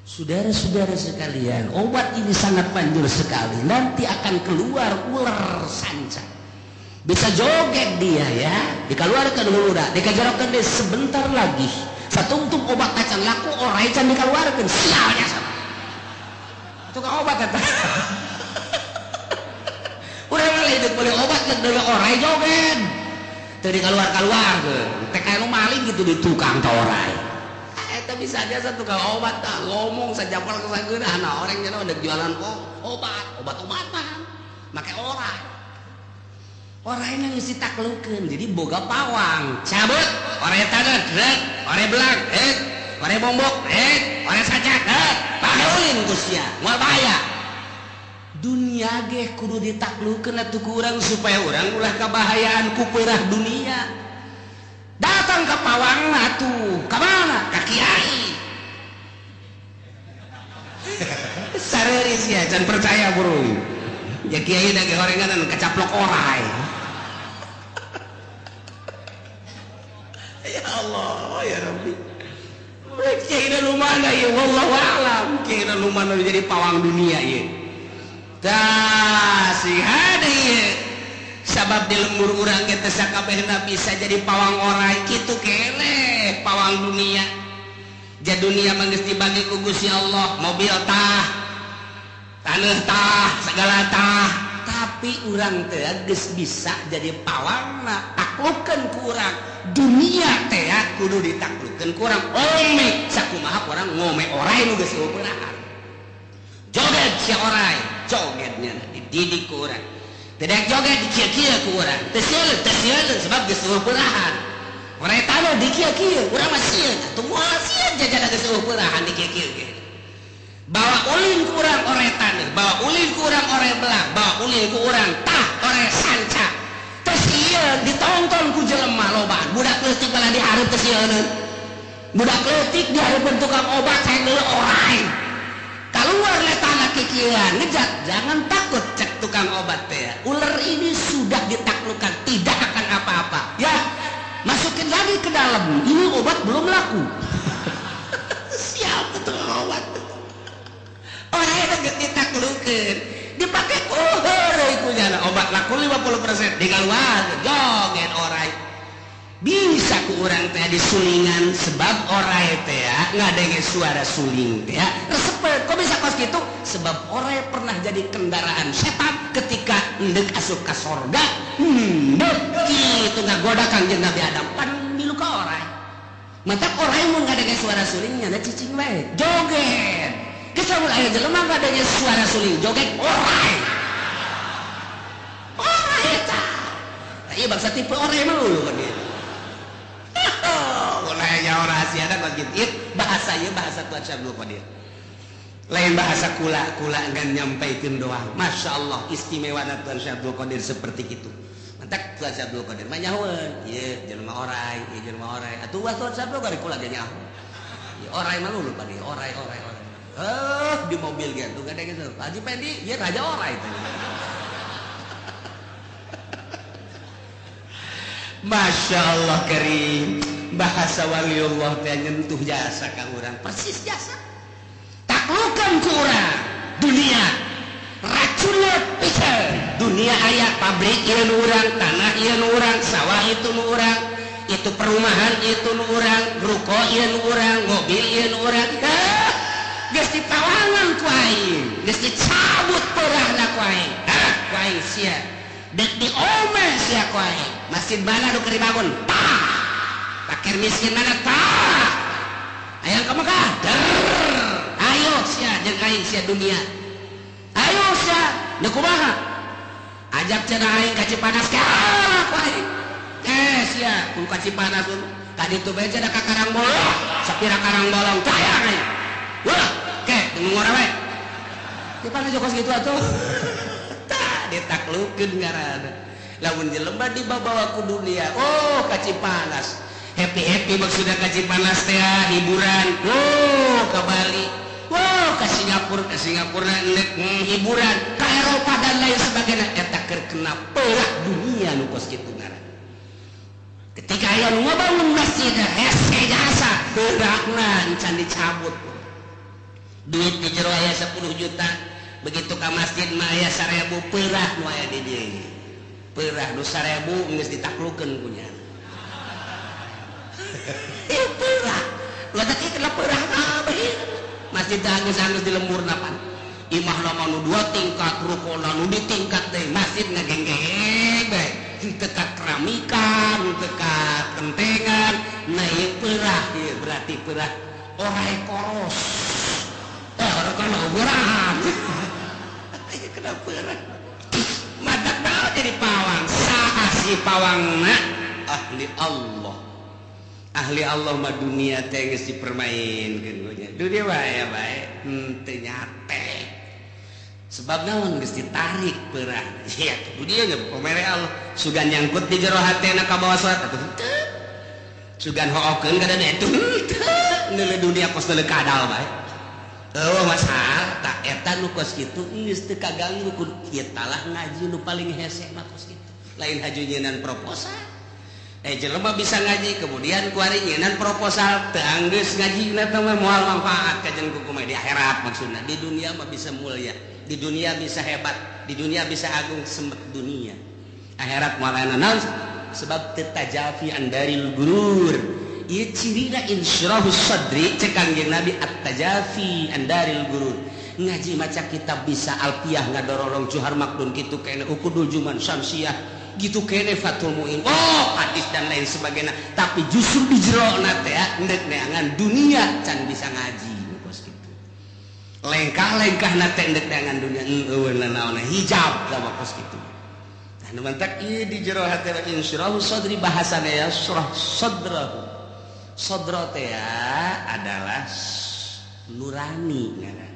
Saudara-saudara sekalian, obat ini sangat manjur sekali. Nanti akan keluar ular sanca. Bisa joget dia ya. Dikeluarkan dulu dah. Dikejarkan dia sebentar lagi. Satungtung obat acan laku orai can dikeluarkan. Sialnya sama. Tukang obat kata. Udah malah hidup boleh obat ke dulu orai joget. Tadi keluar ke. Tekain maling gitu di tukang orai. Bisa aja satu tukang obat tak ngomong saja pal kesageun ana orang cenah udah jualan obat-obatan make orai nang geus ditaklukeun jadi boga pawang cabut orai taneuh orai belang orai bombok orai sacak pake ulin ku sia moal bahaya dunia ge kudu ditaklukeun atuh ku urang supaya urang ulah kabahayaan ku peurah dunia. Datang ke pawang tuh, ke mana? Ke kiai. Sareris ya, jangan percaya burung. Ya kiai lagi gorengan kecaplok orai. Ya Allah, ya Rabbi. Kira lumana ya wallahu alam. Kira lumana jadi pawang dunia ya. Tah si hade ya. Sabab di lembur urang ge teh sakabehna bisa jadi pawang orai kitu keneh pawang dunia. Ja dunia mah geus dibagi ku Gusti Allah, mobil tah, taneuh tah, segala tah. Tapi urang teh geus bisa jadi pawangna, taklukkeun ku urang. Dunia teh kudu ditaklukkeun ku urang. Ome sakumaha urang ngome orai nu geus eupeurahan. Joget si orai, jogetnya dididik ku urang. Tidak joget dikia-kia ku urang. Teu sieun sebab geus eupeurahan. Orai tano dikia-kia, urang mah sieun. Atuh moal sieun jajana geus eupeurahan dikia-kia ge. Bawa ulin ku urang orai taneuh, bawa ulin ku urang orai belah, bawa ulin ku urang tah orai sanca. Teu sieun ditonton ku jelema loba. Budak leutik bala dihareup teu sieun. Budak leutik dihareupeun tukang obat hayang deuleu orai. Keluar letana kikieuan, ngejat jangan takut cek tukang obat teh. Ular ini sudah ditaklukkan, tidak akan apa-apa. Ya, masukin lagi ke dalam. Ini obat belum laku. Siapa tuh obat? Orang yang ditaklukkan, dipakai kohore kujana obat laku 50%. Di keluar, joget orai. Bisa ku urang teh disulingan sebab orai teh ngadenge suara suling teh resepet. Kok bisa kos gitu? Sebab orai pernah jadi kendaraan setan ketika hendak asup ka sorga. Kitu ngagoda Kangjeng Nabi Adam pan milu ka orai. Mata orai mun ngadenge suara sulingnya da cicing wae. Joget. Kesamun aya jelema ngadenge suara suling joget orai. Orai eta. Ieu bangsa tipe orai mah lulu kan dia. Mulainya rahasia ada kok gitu. Bahasa ieu bahasa Tuhan Syabdul Qadir. Lain bahasa kula enggak nyampaikeun doang. Masya Allah istimewana Tuhan Syabdul Qadir seperti itu. Mantak Tuhan Syabdul Qadir mah nyahoeun. Ieu jelema orai, ieu jelema orai. Atuh Tuhan Syabdul Qadir kula ge nyaho. Ieu orai mah lulu pan ieu orai. Di mobil gitu gak ada gitu. Haji Pendi, ieu raja orai teh. Masya Allah karim. Bahasa waliullah teh nyentuh jasa ka urang, persis jasa. Taklukan ku urang dunia. Racunna pisan. Dunia aya pabrik ieu nu urang, tanah ieu nu urang, sawah itu nu urang, itu perumahan itu nu urang, ruko ieu nu urang, mobil ieu nu urang. Geus ditawangan ku aing, geus dicabut peurahna ku aing. Ku aing sia. Dek diomeh sia ku aing. Masjid mana nu keur dibangun? Fakir miskin mana tah? Hayang ka Mekah. Ayo sia jeung aing sia dunia. Ayo sia, da kumaha? Ajak cenah aing ka Cipanas kalah ku aing. Sia, kun ka Cipanas ka ditu bae cenah ka Karang Bolong. Sapira Karang Bolong tah hayang aing. Wah, ke ngora wae. Cipanas jokos gitu atuh. Tah ditaklukeun ngaranna. Lamun jelema dibawa ku dunia. Oh, ka Cipanas. Happy maksudnya ke Cipanas teh hiburan. Oh, ke Bali. Oh, ke Singapura endek hiburan. Ke Eropa dan lain sebagainya. Eta keur kena peulah dunia nu kos kitu ngaran. Ketika aya nu ngabangun masjid hese jasa, beurahna encan dicabut. Duit di jero aya 10 juta. Begitu ka masjid mah aya 1000 peurah nu aya di dieu. Peurah nu 1000 geus ditaklukeun ku nya. Peurah letak ieu kena peurah kabeh. Masjid anggeus di lembur napan. Imah lama nu 2 tingkat, rukona nu di tingkat deui. Masjid ngagenggeng bae. Teu ka keramikan, teu ka kentengan. Nah ieu peurah ieu berarti peurah orai koros. Ora kana uberan. Ieu kena peurah. Madak naon jadi pawang? Saha si pawangna? Ahli Allah. Ahli Allah mah dunia teh geus dipermainkeun ku nya. Dunia bae teu nyate. Sebab naon geus ditarik peurah. Ya, dunia ge pamere Allah sugan nyangkut di jero hatena ka bawah salat atuh teu. Sugan hookeun ka dana atuh teu. Neuleuh dunia kos neuleuh kadal bae. Eueuh masalah tak eta nu kos kitu geus teu kaganggu ku kieu talah ngaji nu paling hese mah kos kitu. Lain hajunyeunnan proposal. jelema bisa ngaji kemudian kuari nyeunaan proposal teu anggeus ngajina teh moal manfaat ka jeung kumaha di akhirat maksudna. Di dunia mah bisa mulia, di dunia bisa hebat, di dunia bisa agung sembet dunia. Akhirat moal naon sebab tetajafi andaril gurur. Ieu cirina insyirahus sadri cek Kangjeng Nabi at-tajafi andaril gurur. Ngaji maca kitab bisa alfiah ngadorolong Johar Makdun kitu kene Ukudul Juman Syamsiah gitu kene Fathul Muin hadis dan lain sebagainya, tapi justru di jerona teh endek neangan dunia can bisa ngaji bos gitu. Lengkah-lengkahna teh endek neangan dunia eueun naonna hijab da bos gitu. Tah nu mantak ieu di jero hate insyirahu sadri bahasana ya surah sadrahu. Sadra teh adalah nurani ngaran.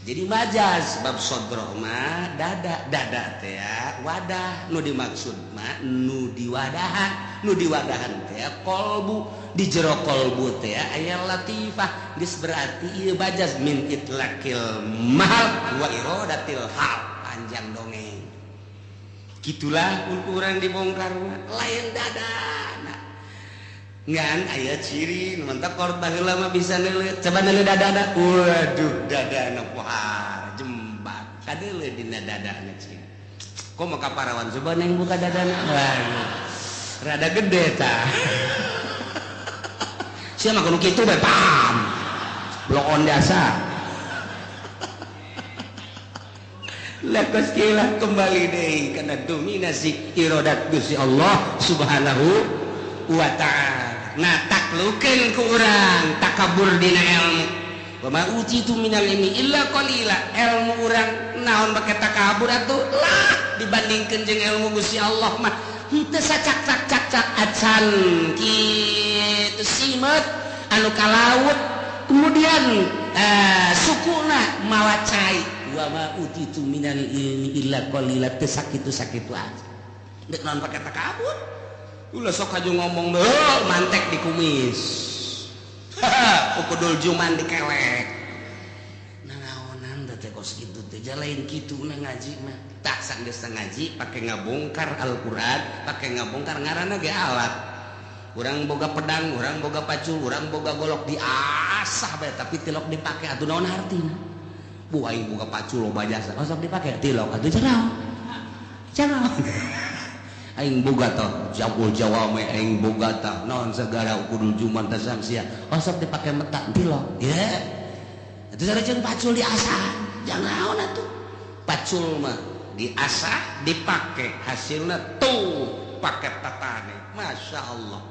Jadi majaz sebab sodro mah dada teh wadah nu dimaksud mah nu diwadahan teh kolbu di jero kolbu teh aya latifah geus berarti ieu majaz min itlaqil mahal wa iradatil hal panjang dongeng gitulah urang dibongkar mah lain dadana ngan aya ciri mantap korban heula mah bisa neuleuh coba neuleuh dadana waduh dadana pohar jembak kadeuleuh dina dadana cing kok mah kaparawan coba neng buka dadana waduh rada gede tah sia mah kudu kitu bae pam blok on dasar lakos kila kembali deui kana dominasi iradat Gusti Allah Subhanahu wa ta'ala. Nah taklukeun ku urang takabur dina ilmu wa ma utitu minal ilmi illa qalila. Ilmu urang naon bake takabur atuh lah dibandingkeun jeung ilmu Gusti Allah mah henteu sacak-cak acan kitu simet anu kalaut kemudian sukuna mawacai wa ma utitu minal ilmi illa qalila teu sakitu aja dek naon bake takabur. Ulah sok aja ngomong deh mantek di kumis Ukudul Juman dikelek naonan teh kos kitu teh jalain kitu na ngaji mah tak sanggeus ngaji pake ngabongkar Al-Qur'an pake ngabongkar ngaranna ge alat urang boga pedang urang boga pacul urang boga golok diasah bae tapi tilok dipake atuh naon hartina bu aing boga pacul loba jasa sok dipake tilok atuh cenah aing boga tah jamul jawame aing boga tah naon sagara Ukudul Juman tah Syamsiah sok dipake metak tilok ya atuh sarejeun pacul diasah jangan naon atuh pacul mah diasah dipake hasilna tuh paket tatane Masya Allah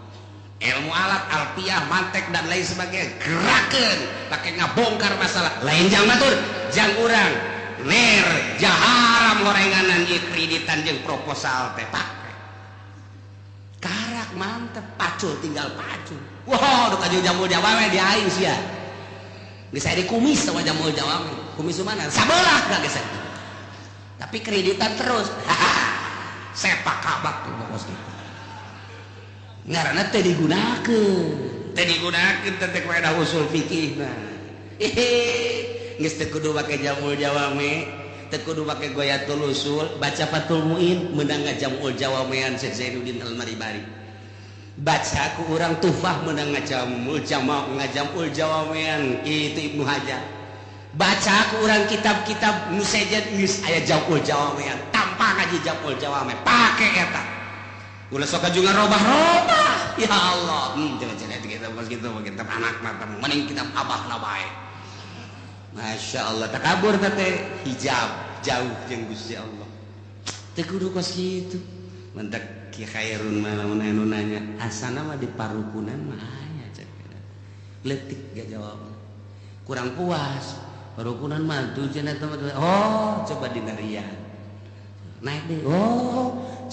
ilmu alat alfiah mantek dan lain sebagainya gerakeun pake ngabongkar masalah lain jang batur jang urang ner jaharam gorenganan ieu kreditan jeung proposal teh pak karak mantep pacul tinggal pacul wah udah kajung jamul jawame di aing sia bisa di kumis sama jamul jawame kumis mana sabelah gak geus tapi kreditan terus sepak kabak tuh bos gitu ngaranna teu digunakeun teh kaedah usul fikih nah geus teu kudu make jamul jawame teu kudu make goyatul usul baca Fathul Muin meunang ngajamul jawamean Syekh Zainuddin Al-Maribari baca ku urang Tuhfah meunang ngajamul jawamean itu Ibnu Hajar baca ku urang kitab-kitab nu sejen geus aya jamul jawamean tanpa ngaji jamul jawame pake eta ulah sok juga robah-robah ya Allah coba-coba kita bos gitu kita anak mata mending kita abahna bae Masya Allah takabur teh hijab jauh jeung Gusti Allah teu kudu kos kitu mentek ki khairun malamun anu nanya asana mah di parukunan mah aya cek leutik gak jawab kurang puas parukunan mah tuh cenah coba dina Riyadh naik deh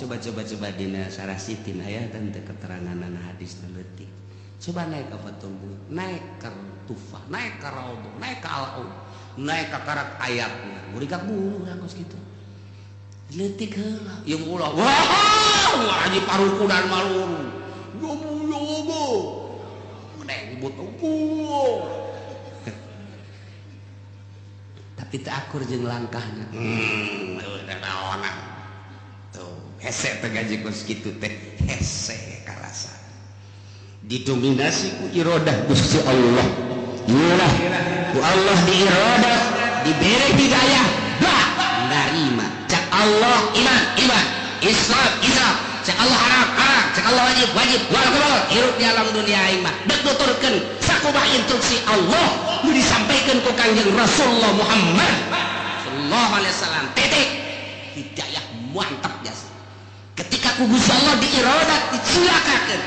coba dina Sarasitin aya teu keteranganan hadis leutik coba naik ke Fathul Muin naik ke Tuhfah naik ke Raudhah naik ke Al-Aud naik ke karat ayatnya urigak bulu urang kos kitu leutik heula yang ulah wah ngaji parukunan maluru yobo neng butuh tapi teu akur jeung langkahna udah naonan tuh hese teh gaji kos kitu teh hese rasa didominasi ku iradah Gusti Allah. Iyalah ku Allah diiradah diberi hidayah bah narima cak Allah iman Islam cak Allah haram cak Allah wajib wal hirup di alam dunia aing mah dek nuturkeun sakumaha instruksi Allah nu disampaikan ku Kangjeng Rasulullah Muhammad sallallahu alaihi wasallam titik hidayah mantap biasa ketika ku Gusti Allah diiradat dicilakakeun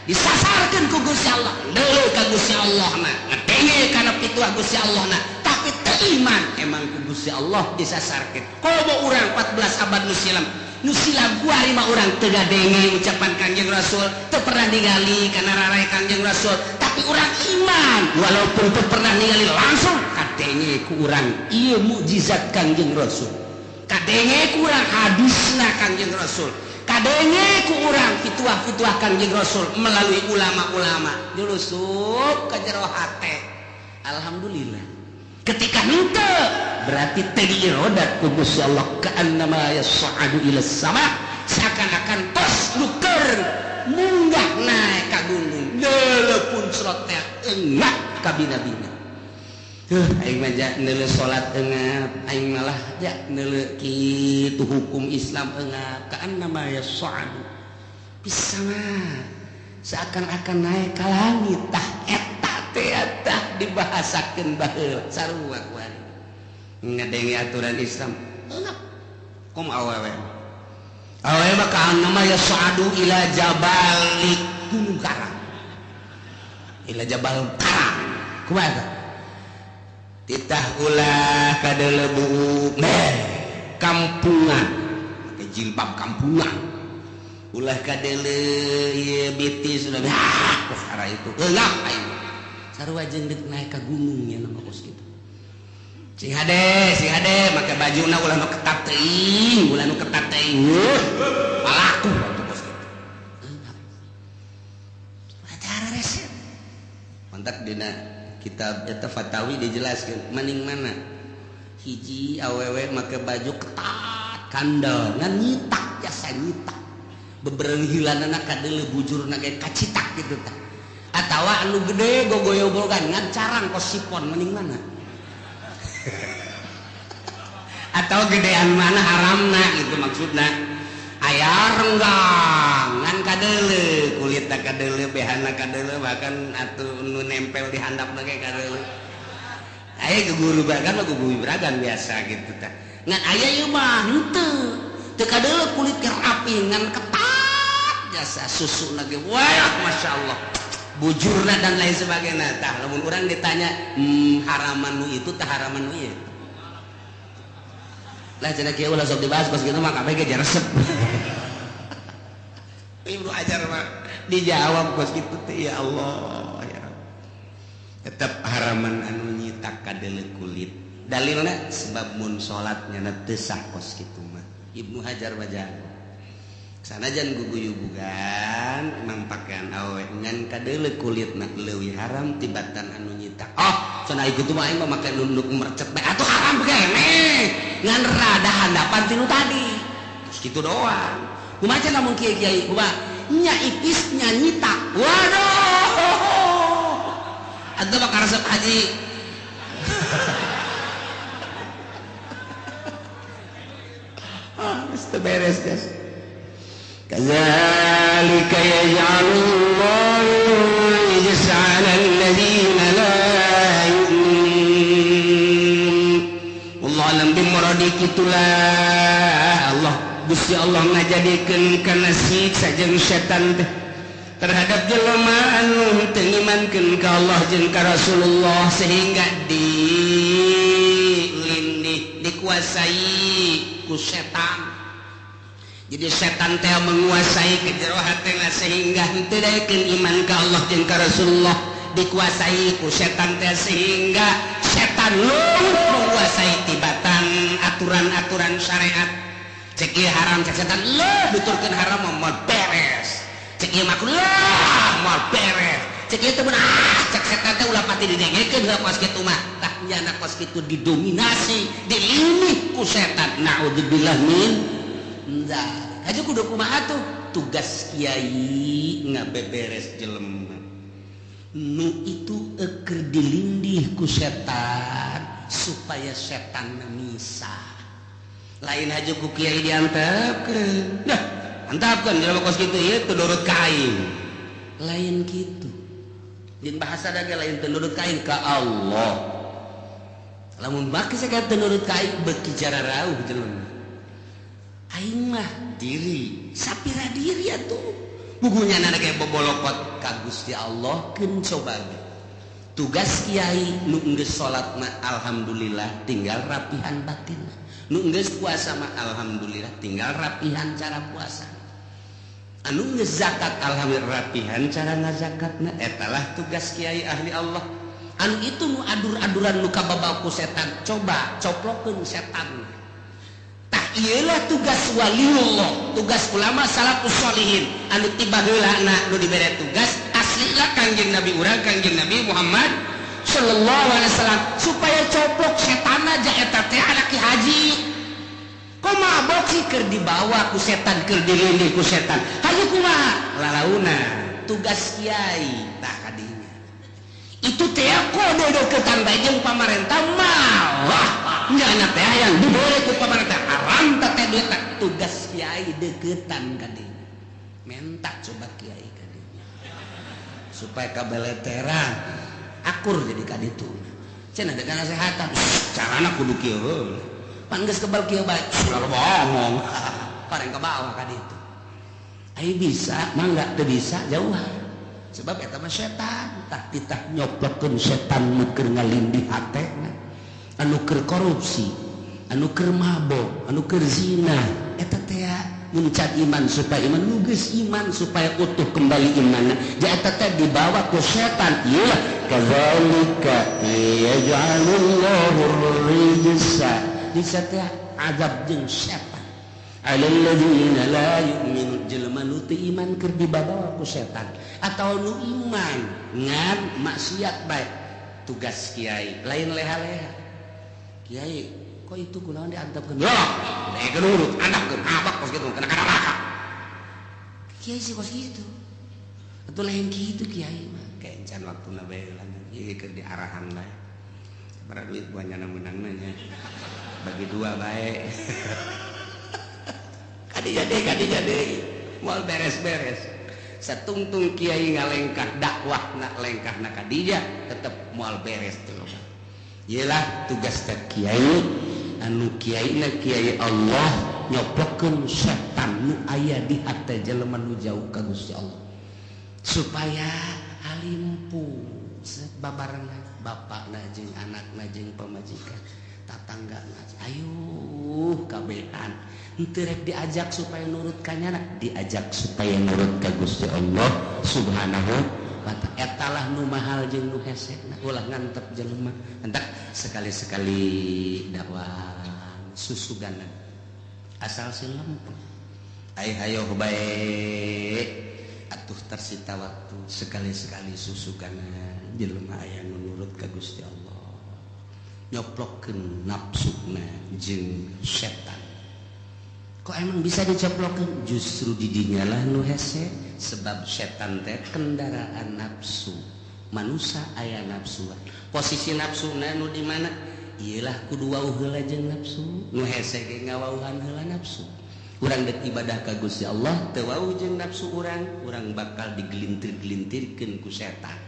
disasarkan ku Gusti Allah deuleu ka Gusti Allah na ngadenge kana pituah Gusti Allah na tapi teu iman emang ku Gusti Allah disasarkeun komo urang 14 abad nu silam kuari mah urang teu gadenge ucapan Kangjeng Rasul teu pernah ningali kana rarae Kangjeng Rasul tapi urang iman walaupun teu pernah ningali langsung kadenge ku urang ieu mukjizat Kangjeng Rasul kadenge ku urang hadisna Kangjeng Rasul kadenge ku urang fituah-fituah Kangjeng Rasul melalui ulama-ulama dilusup ka jero hate. Alhamdulillah ketika henteu berarti teu diiradat ku Gusti Allah ka'annama yas'adu ila sama seakan-akan tos nuker munggah naik ka gunung neuleupun slot teh eungap ka bina-bina. Aing mah neuleuh salat eungap aing malah neuleuh kitu hukum Islam eungap ka'annama yas'adu bisa mah seakan-akan naik ka langit tah eta teh tah dibahasakeun baheula sarua ku ari ngadenge aturan Islam eungap kom awewe mah ka'annama yas'adu ila jabalik gunung karang ila jabal karang kumaha titah ulah kadelebu kampungan pakai jilbab kampungan ulah kadele ieu bitis sudah kufara itu eulak aing sarua jeung deuk naik ka gunung nya nama kos kitu sing hade make bajuna ulah nu ketat teuing palaku waktu kos kitu eulak acara resep mantap dina kitab eta Fatawi dijelaskan maning mana hiji awewe make baju ketat kandel ngan nyitak jasa nyitak beberenghilanana kadele bujurna ge kacitak gitu tah atawa anu gede gogoyobogan ngan carang kos sipon maning mana atau gedean mana haramna gitu maksudna aya renggang ngan kadele kulitna kadele behana kadele bahkan atuh nu nempel di handapna ge kadele aya guguru beragan mah guguru beragan biasa gitu tah ngan aya ieu mah henteu teu kadele kulit ge rapi ngan ketat jasa susuna ge wah masyaallah bujurna dan lain sebagainya tah lamun urang ditanya haraman nu itu tah haraman nu ieu lah cenah kieu ulah sok dibahas kos kitu mah kabeh ge resep Ibnu Hajar mah dijawab kos kitu teh ya Allah ya tetep haraman anu nyitak kadele kulit dalilna sebab mun salatnya teu sah kos kitu mah Ibnu Hajar bajago sanajan guguyubugan emang pakaian awe ngan kadele kulitna leuwih haram tibatan anu nyitak cenah ieu mah aing mah make nunduk mercet bae atuh haram keneh ngan rada handapan tinu tadi terus kitu doang kumaha cenah mun kiai kumaha nya ipis nya nyitak waduh atuh mah karesep haji geus teu beres guys kadzalika yaj'alullahu rijsa 'alal ladzina la alam bimuradi kitulah Allah Gusti Allah ngajadikeun kana siksa jeung setan teh terhadap jelema anu teu ngimankeun ka Allah jeung ka Rasulullah sehingga dikuasai ku setan. Jadi setan teh menguasai ke jero hatena sehingga henteu daekeun iman ka Allah jeung ka Rasulullah dikuasai ku setan teh sehingga setan leuwih menguasai tibatan aturan-aturan syariat. Cek ieu haram cek setan leuh diturkeun haram mah beres. Cek ieu makruh mah beres. Cek ieu teh beunah cek setan teh ulah pati didengekeun heula kos kitu mah. Tah nyana kos kitu didominasi, dilindih ku setan. Naudzubillah min dzalik. Aja kudu kumaha tuh tugas Kyai ngabeberes jelema nu itu eker dilindih ku setan supaya setan misah lain aja ku Kyai diantapkeun dah antapkeun jelema kos kitu ieu teu nurut kain lain kitu din bahasa dage lain teu nurut kain ka Allah lamun baki sakit teu nurut kain beuki cara rauh jelema aing mah diri sapira diri atuh bukunya nana kayak bobolokot ka Gusti Allah keun coba tugas Kiai nu geus salat mah alhamdulillah tinggal rapihan batin nu geus puasa mah alhamdulillah tinggal rapihan cara puasa anu geus zakat alhamdulillah rapihan cara ngazakatna etalah tugas Kiai ahli Allah anu itu nu adur-aduran nu kababau ku setan coba coplokeun setan. Iyalah tugas waliullah, tugas ulama salafus sholihin anu tiba heulana nu dibere tugas aslilah Kangjeng Nabi urang Kangjeng Nabi Muhammad sallallahu alaihi wasallam supaya coplok setan aja eta teh anak Ki Haji. Kumaha boci keur dibawa ku setan keur dilindih ku setan. Hayu kumaha? Lalauna tugas Kiai tah kadinya. Itu teh kodo deukeutan bae jeung pamarentah malah nyana teh yang dibere ku pamarentah haram teh duit tugas Kiai deketan kadinya mentak coba Kiai kadinya supaya kabeleteran akur jadi kaditu cenah ada nasehatan carana kudu kieu pan geus kebal kieu bae ulah ngomong pareng ka bawah kaditu ai bisa mangga teu bisa jauhan sebab eta mah setan tah titah nyoplokeun setan nu keur ngalindih hatena anu keur korupsi anu keur mabok anu keur zina eta teh muncad iman supaya iman nu geus iman supaya utuh kembali imanna ja eta teh dibawa ku setan ieu kadzalika yaj'alullahu rijsa rijsa teh azab jeung setan alal ladzina la yu'minun jelema nu teu iman keur dibawa ku setan atau nu iman ngan maksiat bae tugas Kiai lain leha-leha Kiai kok itu kunaon diantapkeun ya bae nurut antapkeun abak kos kitu kena neraka Kiai sih kos kitu atuh lain kitu Kiai mah kencan waktuna bae lah ieu keur diarahan bae sabaraha duit buahnya menang nya bagi dua bae kadi jadi moal beres-beres satungtung Kiai ngalengkah dakwahna lengkahna kadija tetep moal beres teh loba iyalah tugas teh Kiai anu Kiaina Kiai Allah nyoplokeun setan nu aya di hate jelema nu jauh ka Gusti Allah supaya halimpu babarengan bapakna jeung anakna jeung pamajikan tatanggana ayo kabehan henteu rek diajak supaya nurut kanyana diajak supaya nurut ka Gusti Allah subhanahu wa ta'ala etalah nu mahal jeung nu hesekna ulah ngantep jelema hendak sekali-sekali dakwah susuganan asal silempeng ai hayo bae atuh tersita waktu sekali-sekali susuganan jelema aya nu nurut ka Gusti Allah nyoplokkeun nafsuna jeung setan kok emang bisa dicoplokeun justru didinya lah nu hese sebab setan teh kendaraan nafsu manusia aya nafsuan posisi nafsuna nu di mana iyalah kudu wauh heula jeung nafsu nu hese ge ngawauhan heula nafsu urang dek ibadah ka Gusti Allah teu wauh jeung nafsu urang bakal digelintir-gelintirkeun ku setan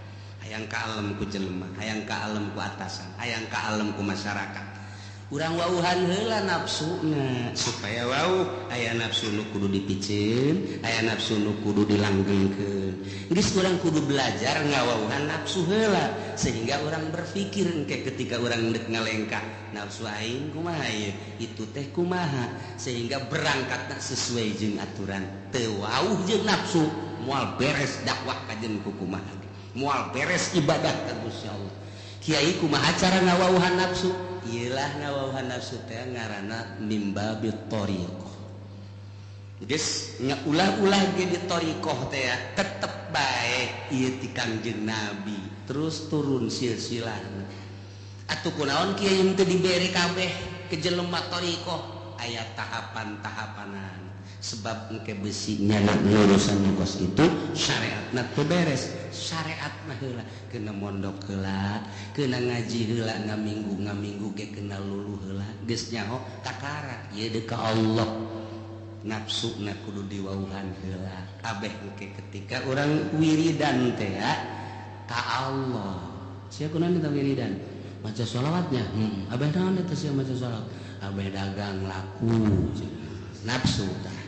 hayang ka alam ku jelema hayang ka alam ku atasan hayang ka alam ku masyarakat urang wauhan heula nafsuna supaya wauh aya nafsu nu kudu dipicieun aya nafsu nu kudu dilanggengkeun geus urang kudu belajar ngawauhan nafsu heula sehingga urang berpikir engke ketika urang deuk ngalengkah nafsu aing kumaha ieu itu teh kumaha sehingga berangkatna sesuai jeung aturan teu wauh jeung nafsu moal beres dakwah ka jeung kumaha moal beres ibadah ka Gusti Allah Kiai kumaha cara ngawauhan nafsu iyalah ngawauhan nafsu teh ngaranna mimbabil thariqah geus ngaulah-ulah ge di thariqah teh tetep bae ieu ti Kangjeng Nabi terus turun silsilahna atuh kunaon Kiai teu dibere kabeh ke jelema thariqah aya tahapan-tahapanan sebab engke besi nyana urusan kos itu syariatna teu beres. Syariat mah heula kena mondok heula, kena ngaji heula, ngaminggu ge kena luluh heula, geus nyaho kakara ieu deuk ka Allah. Nafsuna kudu diwauhan heula. Kabeh engke ketika urang wiridan teh ya ka Allah. Sia kunaon eta wiridan? Maca sholawatnya. Abeh naon eta sia maca sholawat? Abeh dagang laku. Nafsu tah.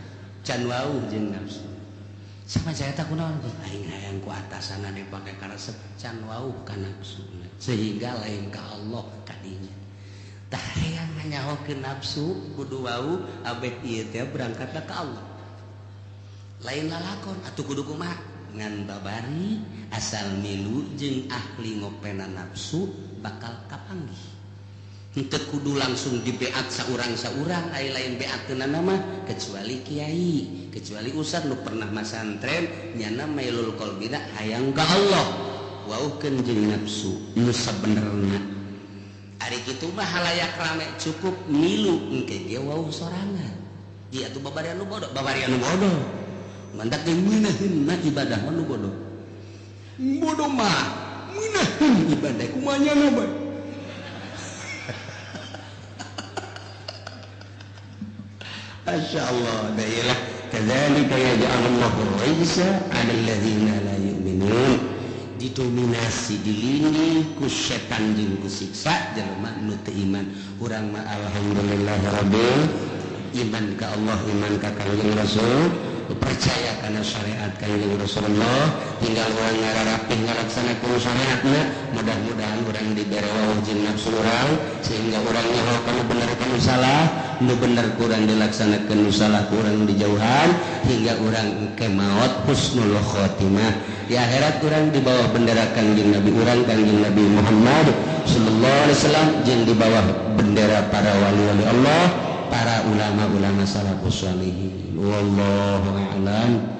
Can wauh jeung nafsu. Sama saya tak kunaon tuh aing hayang ku atasana dipake karesep can wauh ka nafsu. Sehingga lain ka Allah kadinya. Tah hayang nyahokeun nafsu kudu wauh abeh ieu teh berangkatna ka Allah. Lain lalakon atuh kudu kumaha? Ngan babari asal milu jeung ahli ngopena nafsu bakal kapanggih. Henteu kudu langsung dibeat saurang-saurang aya lain beateunana mah kecuali kiai, kecuali ustad nu pernah masantren nyana mailul qalbina hayang ka Allah. Wauhkeun jeung nafsu nu sabenerna. Ari kitu mah halayak rame cukup milu engke ge wauh sorangan. Ieu atuh babarian nu bodoh, babarian nu bodoh. Mantak ge ngeunaheun ibadah mah nu bodoh. Bodoh mah ngeunaheun ibadah kumaha nya bae. Masya Allah, dailah kadzalika yaj'alullahu rijsa 'alal ladzina la yu'minun. Didominasi dilindih ku setan jeung ku siksa jelema nu teu iman. Urang mah alhamdulillahirabbil iman ka Allah, iman ka Kangjeng Rasul, percaya kana syariat Kangjeng Rasulullah, tinggal urang ngararapih ngalaksanakeun syariatna. Mudah-mudahan urang dibere wawuh jeung nafsu urang sehingga urang nyaho kana bener kana salah, nu bener kurang dilaksanakeun, nu salah kurang dijauhan hingga urang engke maot husnul khotimah. Di akhirat urang di bawah bendera Kangjeng Nabi urang Kangjeng Nabi Muhammad sallallahu alaihi wasallam jeung di bawah bendera para wali-wali Allah, para ulama-ulama salafus shalihin. Wallahu a'lam.